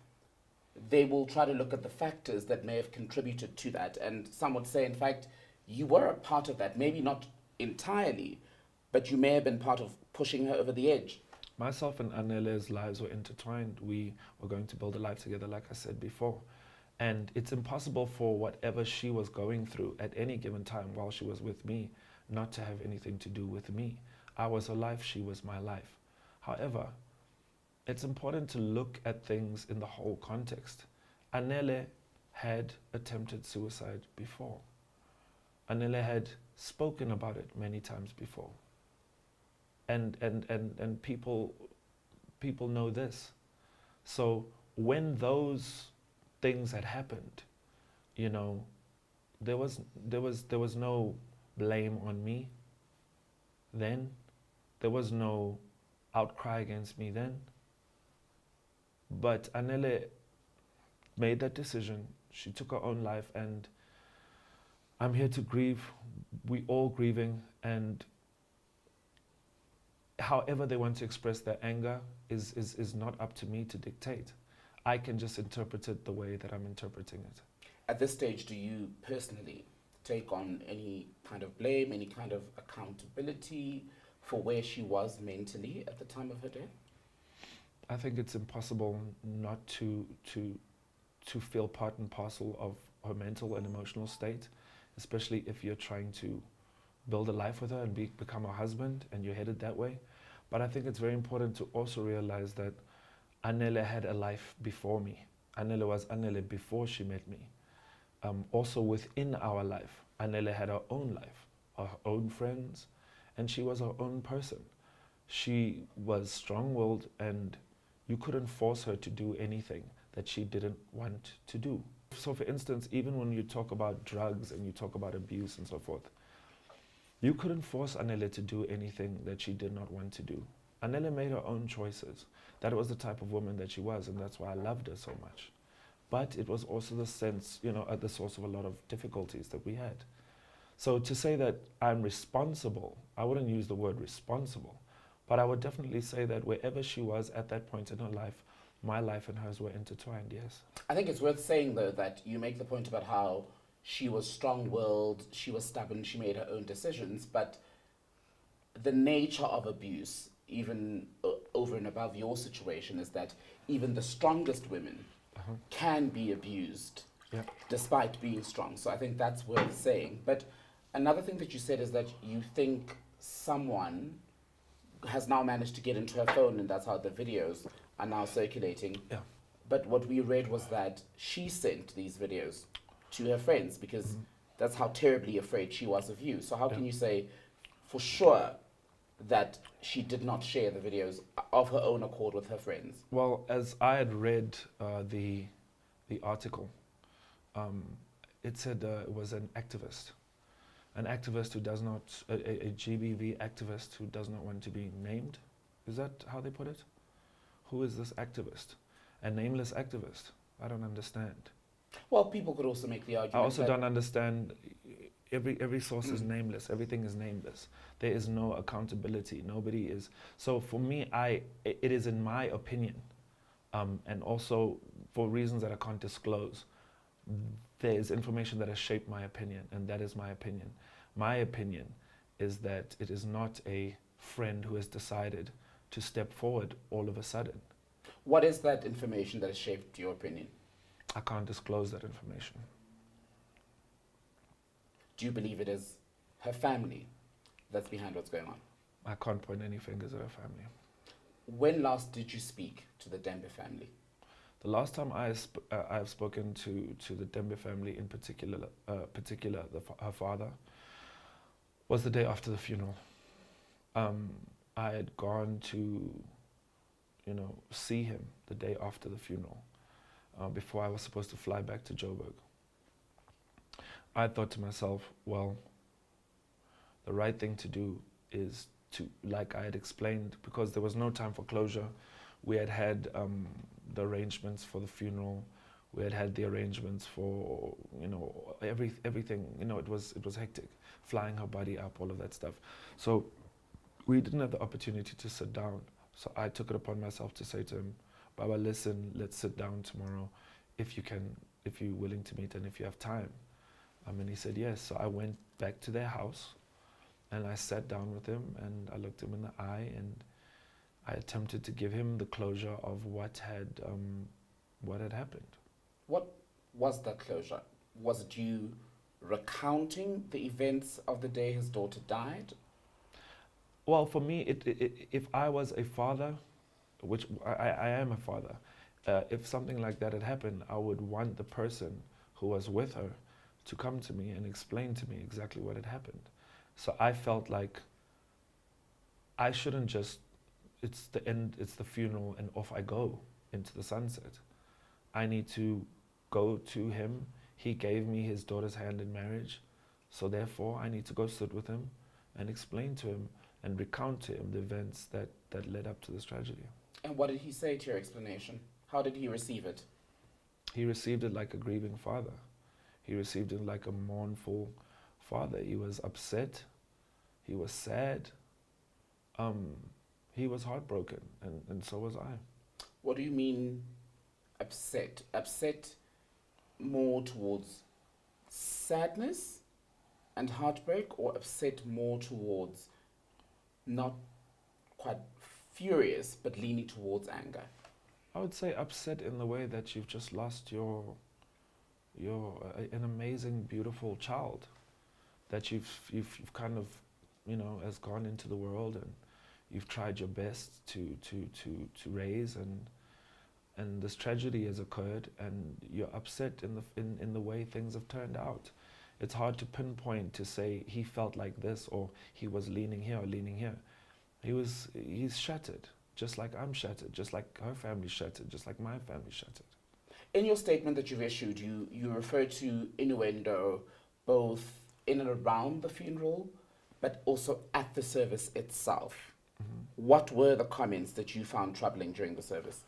they will try to look at the factors that may have contributed to that. And some would say, in fact, you were a part of that, maybe not entirely, but you may have been part of pushing her over the edge. Myself and Anele's lives were intertwined. We were going to build a life together, like I said before. And it's impossible for whatever she was going through at any given time while she was with me not to have anything to do with me. I was her life, she was my life. However, it's important to look at things in the whole context. Anele had attempted suicide before. Anele had spoken about it many times before. And people know this. So when those things had happened, there was no blame on me then. There was no outcry against me then. But Anele made that decision. She took her own life, and I'm here to grieve. We all grieving, and however they want to express their anger is not up to me to dictate. I can just interpret it the way that I'm interpreting it. At this stage, do you personally take on any kind of blame, any kind of accountability for where she was mentally at the time of her death? I think it's impossible not to feel part and parcel of her mental and emotional state, especially if you're trying to build a life with her and become a husband and you're headed that way. But I think it's very important to also realize that Anele had a life before me. Anele was Anele before she met me. Also within our life, Anele had her own life, her own friends, and she was her own person. She was strong-willed, and you couldn't force her to do anything that she didn't want to do. So for instance, even when you talk about drugs and you talk about abuse and so forth, you couldn't force Anele to do anything that she did not want to do. Anele made her own choices. That was the type of woman that she was, and that's why I loved her so much. But it was also the sense, at the source of a lot of difficulties that we had. So to say that I'm responsible, I wouldn't use the word responsible, but I would definitely say that wherever she was at that point in her life, my life and hers were intertwined, yes. I think it's worth saying, though, that you make the point about how she was strong-willed, she was stubborn, she made her own decisions, but the nature of abuse, even over and above your situation, is that even the strongest women can be abused despite being strong. So I think that's worth saying. But another thing that you said is that you think someone has now managed to get into her phone, and that's how the videos are now circulating. Yeah. But what we read was that she sent these videos to her friends because that's how terribly afraid she was of you. So how can you say for sure that she did not share the videos of her own accord with her friends? Well, as I had read the article, it said it was an activist who does not, a GBV activist who does not want to be named. Is that how they put it? Who is this activist? A nameless activist. I don't understand. Well, people could also make the I argument also that don't understand. Every source is nameless. Everything is nameless. There is no accountability. Nobody is. So for me, it is in my opinion, and also for reasons that I can't disclose. There is information that has shaped my opinion, and that is my opinion. My opinion is that it is not a friend who has decided to step forward all of a sudden. what is that information that has shaped your opinion? I can't disclose that information. Do you believe it is her family that's behind what's going on? I can't point any fingers at her family. When last did you speak to the Tembe family? The last time I've spoken to the Tembe family in particular, her father, was the day after the funeral. I had gone to, see him the day after the funeral, before I was supposed to fly back to Joburg. I thought to myself, well, the right thing to do is to, like I had explained, because there was no time for closure. We had had the arrangements for the funeral. We had had the arrangements for, everything. It was hectic, flying her body up, all of that stuff. So we didn't have the opportunity to sit down. So I took it upon myself to say to him, Baba, listen, let's sit down tomorrow if you can, if you're willing to meet and if you have time. And he said yes. So I went back to their house and I sat down with him and I looked him in the eye and I attempted to give him the closure of what had happened. What was that closure? Was it you recounting the events of the day his daughter died? Well, for me, if I was a father, which I am a father, if something like that had happened, I would want the person who was with her to come to me and explain to me exactly what had happened. So I felt like I shouldn't just, it's the end, it's the funeral and off I go into the sunset. I need to go to him. He gave me his daughter's hand in marriage. So therefore I need to go sit with him and explain to him and recount to him the events that led up to this tragedy. And what did he say to your explanation? How did he receive it? He received it like a grieving father. He received it like a mournful father. He was upset. He was sad. He was heartbroken, and so was I. What do you mean upset? Upset more towards sadness and heartbreak, or upset more towards not quite furious but leaning towards anger? I would say upset in the way that you've just lost an amazing, beautiful child that you've kind of, has gone into the world and you've tried your best to raise, and this tragedy has occurred and you're upset in the way things have turned out. It's hard to pinpoint to say he felt like this or he was leaning here or leaning here. He's shattered, just like I'm shattered, just like her family's shattered, just like my family's shattered. In your statement that you've issued, you refer to innuendo both in and around the funeral, but also at the service itself. Mm-hmm. What were the comments that you found troubling during the service?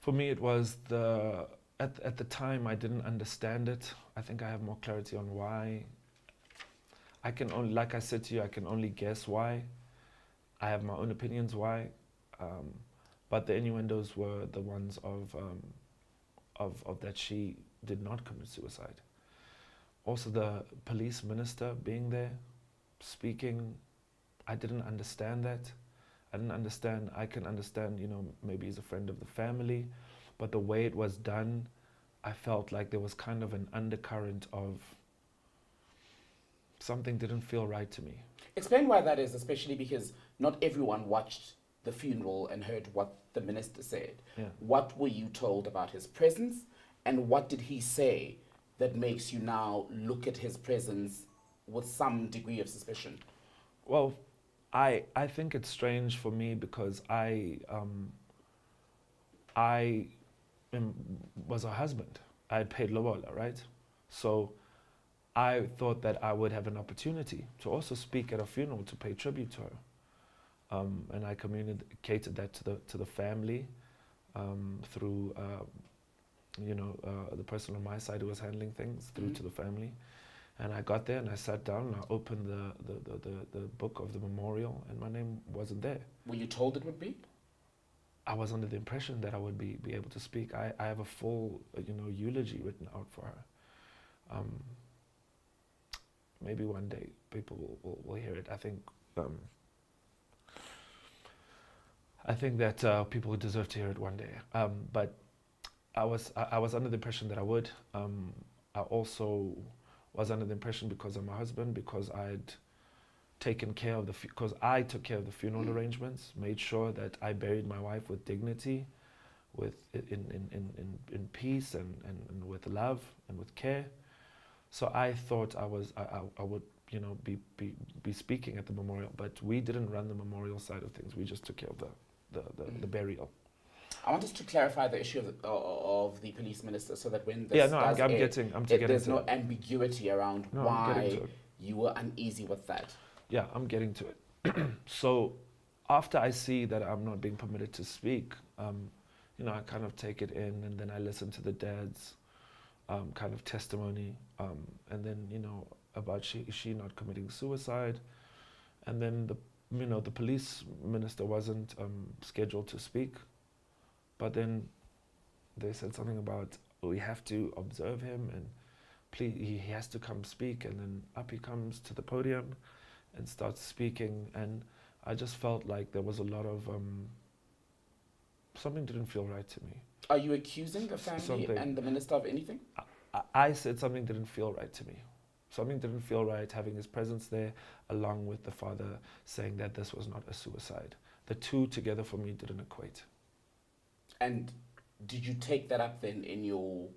For me, it was at the time I didn't understand it. I think I have more clarity on why. I can only, like I said to you, I can only guess why. I have my own opinions why, but the innuendos were the ones of that she did not commit suicide. Also, the police minister being there, speaking, I didn't understand that. I didn't understand. I can understand, maybe he's a friend of the family, but the way it was done, I felt like there was kind of an undercurrent of something didn't feel right to me. Explain why that is, especially because not everyone watched the funeral and heard what the minister said. Yeah. What were you told about his presence, and what did he say that makes you now look at his presence with some degree of suspicion? Well, I think it's strange for me because I was her husband. I had paid lobola, right? So I thought that I would have an opportunity to also speak at a funeral to pay tribute to her, and I communicated that to the family through the person on my side who was handling things through Mm-hmm. to the family. And I got there and I sat down and I opened the book of the memorial and my name wasn't there. Were you told it would be? I was under the impression that I would be able to speak. I have a full, eulogy written out for her. Maybe one day people will hear it. I think that people deserve to hear it one day. But I was under the impression that I would. I also was under the impression because of my husband, because I'd taken care of because I took care of the funeral arrangements, made sure that I buried my wife with dignity, in peace and with love and with care. So I thought I would be speaking at the memorial, but we didn't run the memorial side of things. We just took care of the burial. I want us to clarify the issue of the police minister, so that when this there's no ambiguity around why you were uneasy with that. Yeah, I'm getting to it. So after I see that I'm not being permitted to speak, I kind of take it in, and then I listen to the dad's kind of testimony, and then about she not committing suicide, and then the police minister wasn't scheduled to speak, but then they said something about we have to observe him and please he has to come speak, and then up he comes to the podium and starts speaking, and I just felt like there was a lot of something didn't feel right to me. Are you accusing the family and the minister of anything? I said something didn't feel right to me. Something didn't feel right having his presence there, along with the father saying that this was not a suicide. The two together for me didn't equate. And did you take that up then in your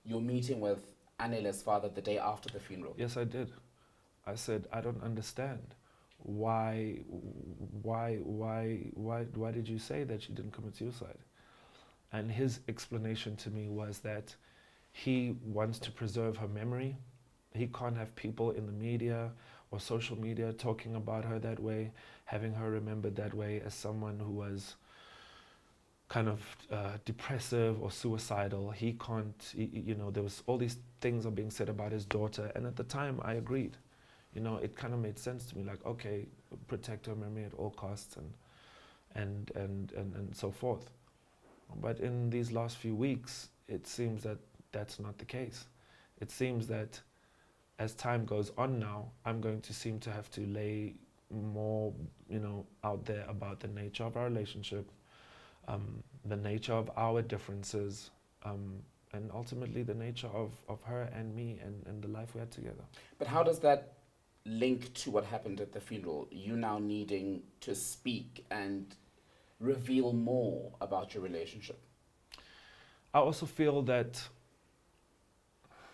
meeting with Anele's father the day after the funeral? Yes, I did. I said, I don't understand. Why did you say that she didn't commit suicide? And his explanation to me was that he wants to preserve her memory. He can't have people in the media or social media talking about her that way, having her remembered that way as someone who was kind of depressive or suicidal. He can't, there was all these things are being said about his daughter, and at the time I agreed. It kind of made sense to me, like, okay, protect her memory at all costs and so forth. But in these last few weeks, it seems that that's not the case. It seems that as time goes on now, I'm going to seem to have to lay more, out there about the nature of our relationship, the nature of our differences, and ultimately the nature of her and me and the life we had together. But how does that link to what happened at the funeral? You now needing to speak and reveal more about your relationship. I also feel that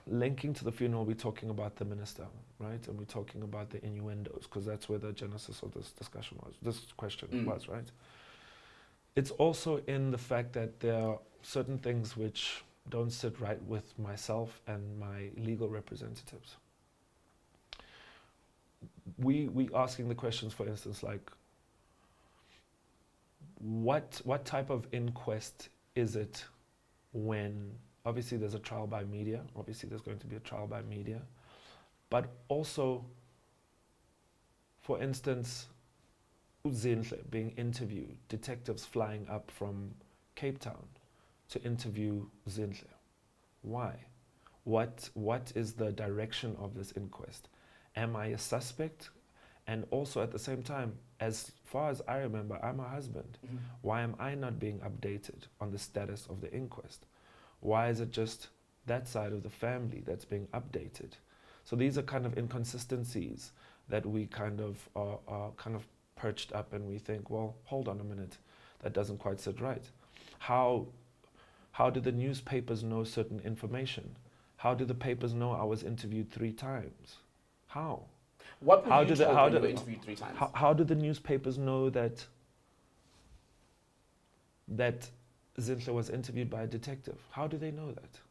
linking to the funeral, we're talking about the minister, right? And we're talking about the innuendos, because that's where the genesis of this discussion was, this question was, right? It's also in the fact that there are certain things which don't sit right with myself and my legal representatives. We asking the questions, for instance, like, what type of inquest is it when, obviously there's a trial by media, obviously there's going to be a trial by media, but also, for instance, Zinhle being interviewed, detectives flying up from Cape Town to interview Zinhle. Why? What is the direction of this inquest? Am I a suspect? And also at the same time, as far as I remember, I'm a husband. Mm-hmm. Why am I not being updated on the status of the inquest? Why is it just that side of the family that's being updated? So these are kind of inconsistencies that we kind of are kind of perched up, and we think, well, hold on a minute, that doesn't quite sit right. How do the newspapers know certain information? How do the papers know I was interviewed 3 times? How? What were you told when you were interviewed 3 times? How do the newspapers know that Zinhle was interviewed by a detective? How do they know that?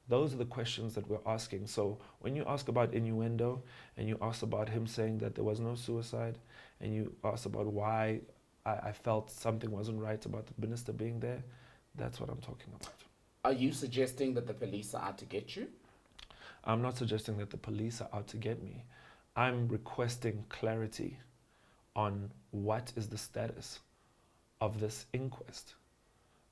Those are the questions that we're asking. So when you ask about innuendo, and you ask about him saying that there was no suicide, and you ask about why I felt something wasn't right about the minister being there, that's what I'm talking about. Are you suggesting that the police are out to get you? I'm not suggesting that the police are out to get me. I'm requesting clarity on what is the status of this inquest.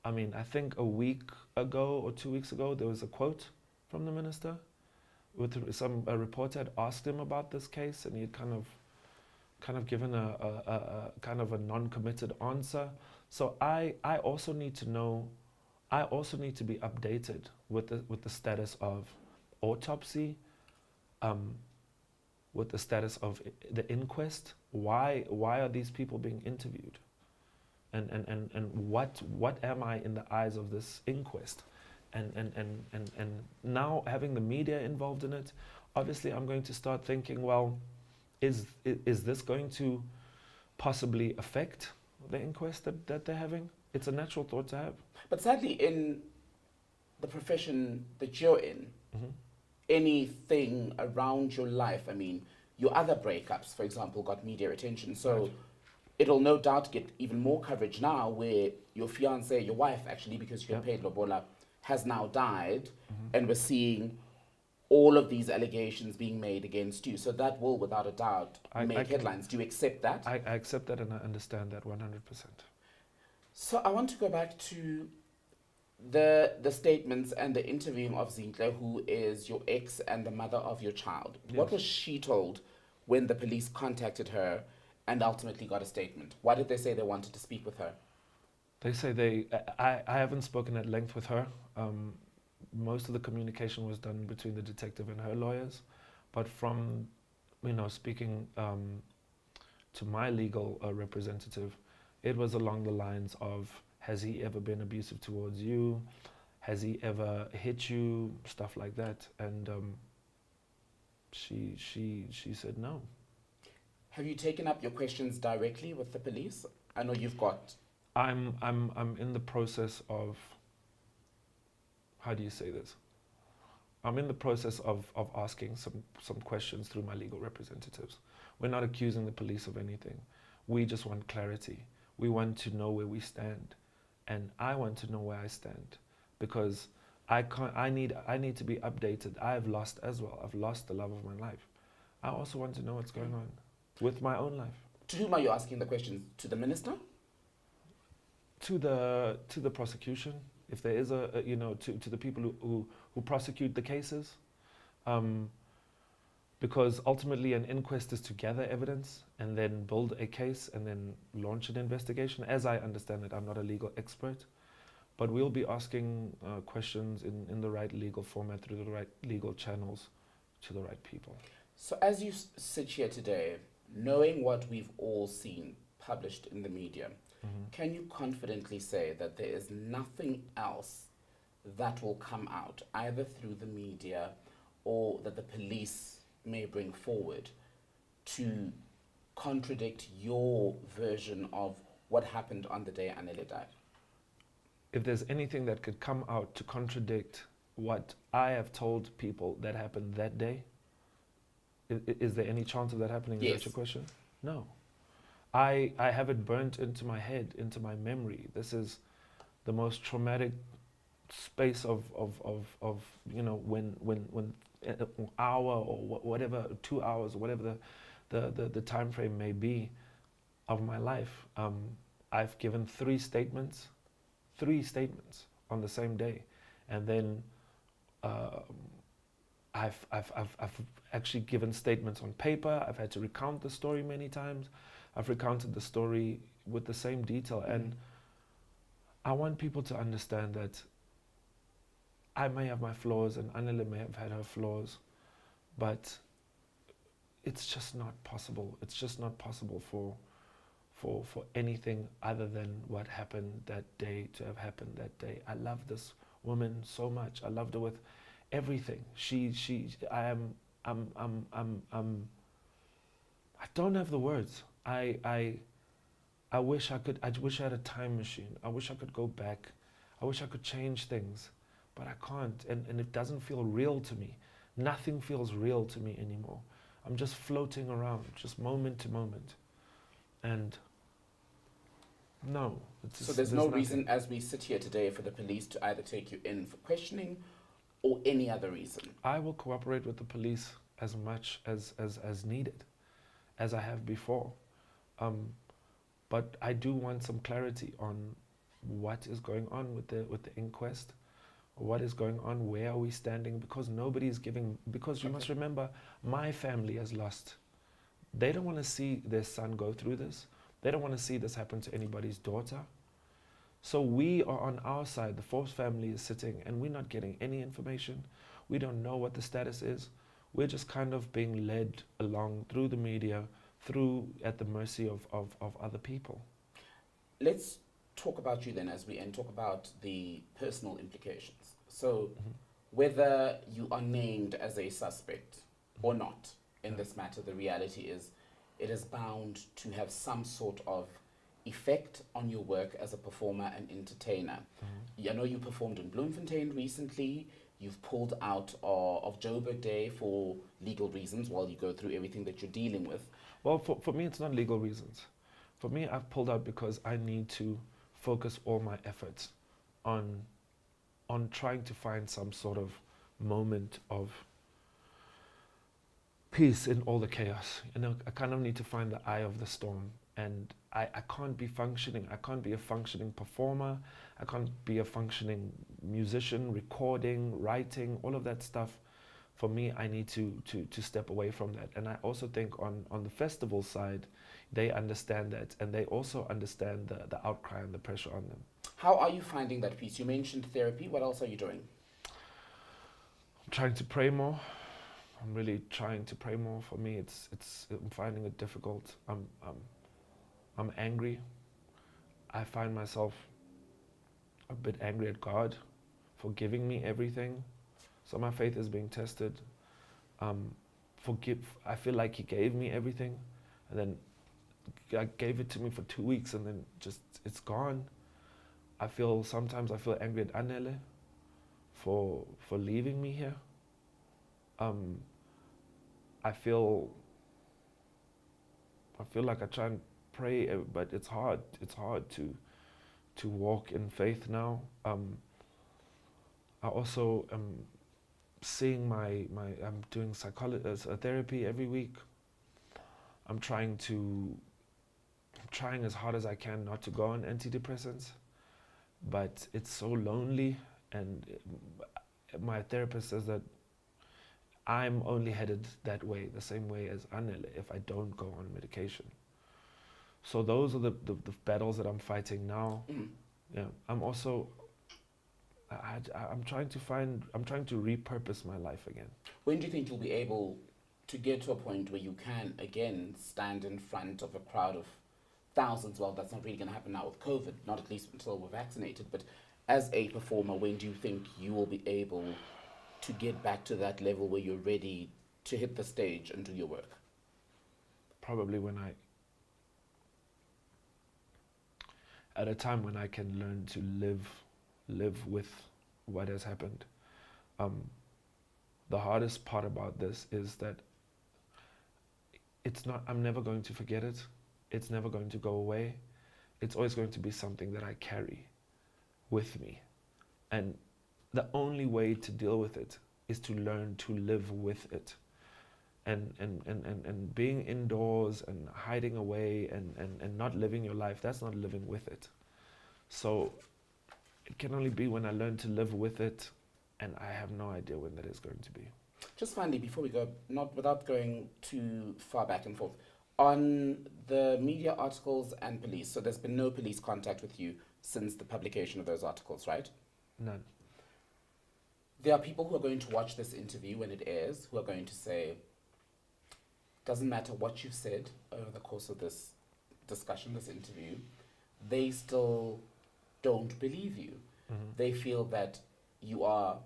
I mean, I think a week ago or 2 weeks ago, there was a quote from the minister with a reporter had asked him about this case, and he had kind of given a kind of a non-committed answer. So I also need to know, I also need to be updated with the status of autopsy, with the status of the inquest. Why are these people being interviewed? And what am I in the eyes of this inquest? And now having the media involved in it, obviously I'm going to start thinking, well, is this going to possibly affect the inquest that they're having? It's a natural thought to have. But sadly, in the profession that you're in, anything around your life, I mean, your other breakups, for example, got media attention. So Right. it'll no doubt get even more coverage now where your fiance, your wife actually, because you're paid lobola, has now died, and we're seeing all of these allegations being made against you. So that will, without a doubt, make headlines. Do you accept that? I accept that and I understand that 100%. So I want to go back to the statements and the interviewing of Zinhle, who is your ex and the mother of your child. What Yes. was she told when the police contacted her and ultimately got a statement? Why did they say they wanted to speak with her? They say I haven't spoken at length with her. Most of the communication was done between the detective and her lawyers. But from, speaking to my legal representative, it was along the lines of, has he ever been abusive towards you? Has he ever hit you? Stuff like that. And she said no. Have you taken up your questions directly with the police? I know you've got... I'm in the process of, how do you say this? I'm in the process of asking some questions through my legal representatives. We're not accusing the police of anything. We just want clarity. We want to know where we stand. And I want to know where I stand, because I need to be updated. I've lost as well. I've lost the love of my life. I also want to know what's going on with my own life. To whom are you asking the questions? To the minister? To the prosecution, if there is to the people who prosecute the cases, because ultimately an inquest is to gather evidence and then build a case and then launch an investigation. As I understand it, I'm not a legal expert, but we'll be asking questions in the right legal format through the right legal channels to the right people. So as you sit here today, knowing what we've all seen published in the media, can you confidently say that there is nothing else that will come out, either through the media or that the police may bring forward, to contradict your version of what happened on the day Anele died? If there's anything that could come out to contradict what I have told people that happened that day, is there any chance of that happening? Is Yes. that your question? No. I have it burnt into my head, into my memory. This is the most traumatic space of when an hour or whatever, 2 hours, whatever the time frame may be of my life. I've given three statements on the same day, and then I've actually given statements on paper. I've had to recount the story many times. I've recounted the story with the same detail, and I want people to understand that I may have my flaws and Anele may have had her flaws, but it's just not possible. It's just not possible for anything other than what happened that day to have happened that day. I love this woman so much. I loved her with everything. I don't have the words. I wish I had a time machine. I wish I could go back. I wish I could change things, but I can't. And it doesn't feel real to me. Nothing feels real to me anymore. I'm just floating around, just moment to moment. And No. So there's no reason as we sit here today for the police to either take you in for questioning or any other reason? I will cooperate with the police as much as needed, as I have before. But I do want some clarity on what is going on with the inquest, what is going on, where are we standing, because nobody is giving, because you must remember, my family has lost. They don't want to see their son go through this. They don't want to see this happen to anybody's daughter. So we are on our side, the Forbes family is sitting and we're not getting any information. We don't know what the status is. We're just kind of being led along through the media, through at the mercy of other people. Let's talk about you then as we end, talk about the personal implications. So whether you are named as a suspect or not in this matter, the reality is it is bound to have some sort of effect on your work as a performer and entertainer. I know you performed in Bloemfontein recently. You've pulled out of Joburg Day for legal reasons while you go through everything that you're dealing with. Well, for me, it's not legal reasons. For me, I've pulled out because I need to focus all my efforts on trying to find some sort of moment of peace in all the chaos. You know, I kind of need to find the eye of the storm. And I can't be functioning. I can't be a functioning performer. I can't be a functioning musician, recording, writing, all of that stuff. For me, I need to step away from that. And I also think on the festival side, they understand that. And they also understand the outcry and the pressure on them. How are you finding that peace? You mentioned therapy. What else are you doing? I'm trying to pray more. I'm really trying to pray more. For me, I'm finding it difficult. I'm angry. I find myself a bit angry at God for giving me everything. So my faith is being tested. I feel like He gave me everything, and then God gave it to me for 2 weeks, and then just it's gone. Sometimes I feel angry at Anele for leaving me here. I feel like I try and pray, but it's hard. It's hard to walk in faith now. I also am seeing I'm doing therapy every week. I'm trying as hard as I can not to go on antidepressants, but it's so lonely, and my therapist says that I'm only headed that way, the same way as Anele, if I don't go on medication. So those are the battles that I'm fighting now. Yeah, I'm trying to repurpose my life again. When do you think you'll be able to get to a point where you can again stand in front of a crowd of thousands? Well, that's not really going to happen now with COVID, not at least until we're vaccinated. But as a performer, when do you think you will be able to get back to that level where you're ready to hit the stage and do your work? Probably at a time when I can learn to live with what has happened. The hardest part about this is that I'm never going to forget it. It's never going to go away. It's always going to be something that I carry with me. And the only way to deal with it is to learn to live with it. And being indoors and hiding away and not living your life, that's not living with it. So it can only be when I learn to live with it, and I have no idea when that is going to be. Just finally, before we go, not without going too far back and forth, on the media articles and police, so there's been no police contact with you since the publication of those articles, right? None. There are people who are going to watch this interview when it airs, who are going to say, doesn't matter what you've said over the course of this discussion, this interview, they still don't believe you. They feel that you are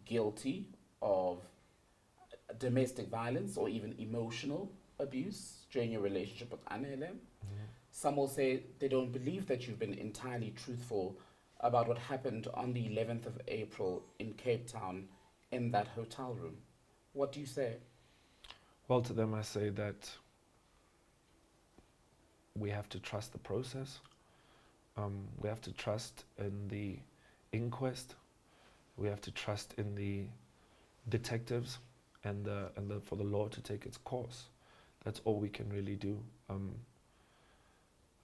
guilty of domestic violence or even emotional abuse during your relationship with Anele. Some will say they don't believe that you've been entirely truthful about what happened on the 11th of April in Cape Town in that hotel room. What do you say? Well, to them I say that we have to trust the process. We have to trust in the inquest. We have to trust in the detectives and for the law to take its course. That's all we can really do.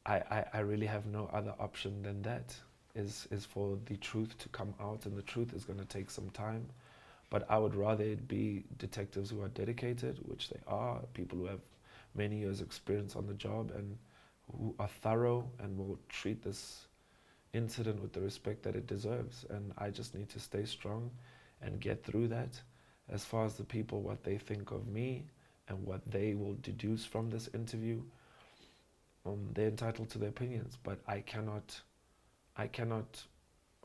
I really have no other option than that, is for the truth to come out, and the truth is going to take some time. But I would rather it be detectives who are dedicated, which they are, people who have many years experience on the job and who are thorough and will treat this incident with the respect that it deserves. And I just need to stay strong and get through that. As far as the people, what they think of me and what they will deduce from this interview, they're entitled to their opinions, but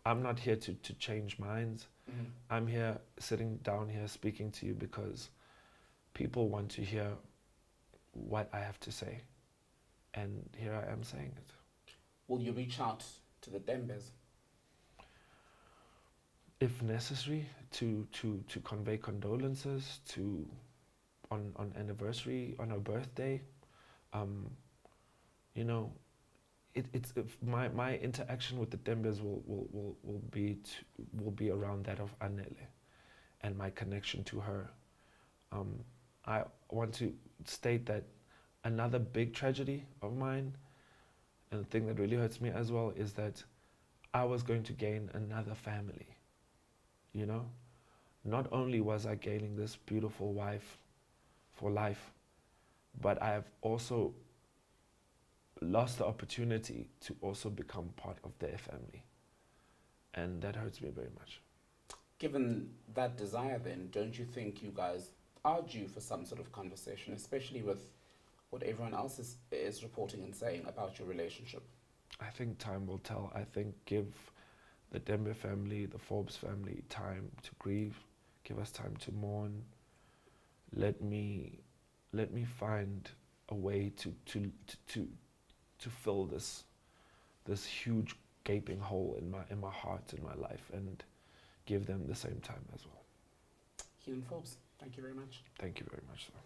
I'm not here to change minds. Mm-hmm. I'm here, sitting down here speaking to you because people want to hear what I have to say. And here I am saying it. Will you reach out to the Tembes? If necessary, to convey condolences, on anniversary, on her birthday, my interaction with the Tembes will be around that of Anele and my connection to her. I want to state that another big tragedy of mine, and the thing that really hurts me as well, is that I was going to gain another family. Not only was I gaining this beautiful wife for life, but I have also lost the opportunity to also become part of their family. And that hurts me very much. Given that desire, then, don't you think you guys are due for some sort of conversation, especially with what everyone else is reporting and saying about your relationship? I think time will tell. I think give the Tembe family, the Forbes family, time to grieve. Give us time to mourn. Let me find a way to fill this huge gaping hole in my heart, in my life, and give them the same time as well. Kiernan Forbes, thank you very much. Thank you very much, sir.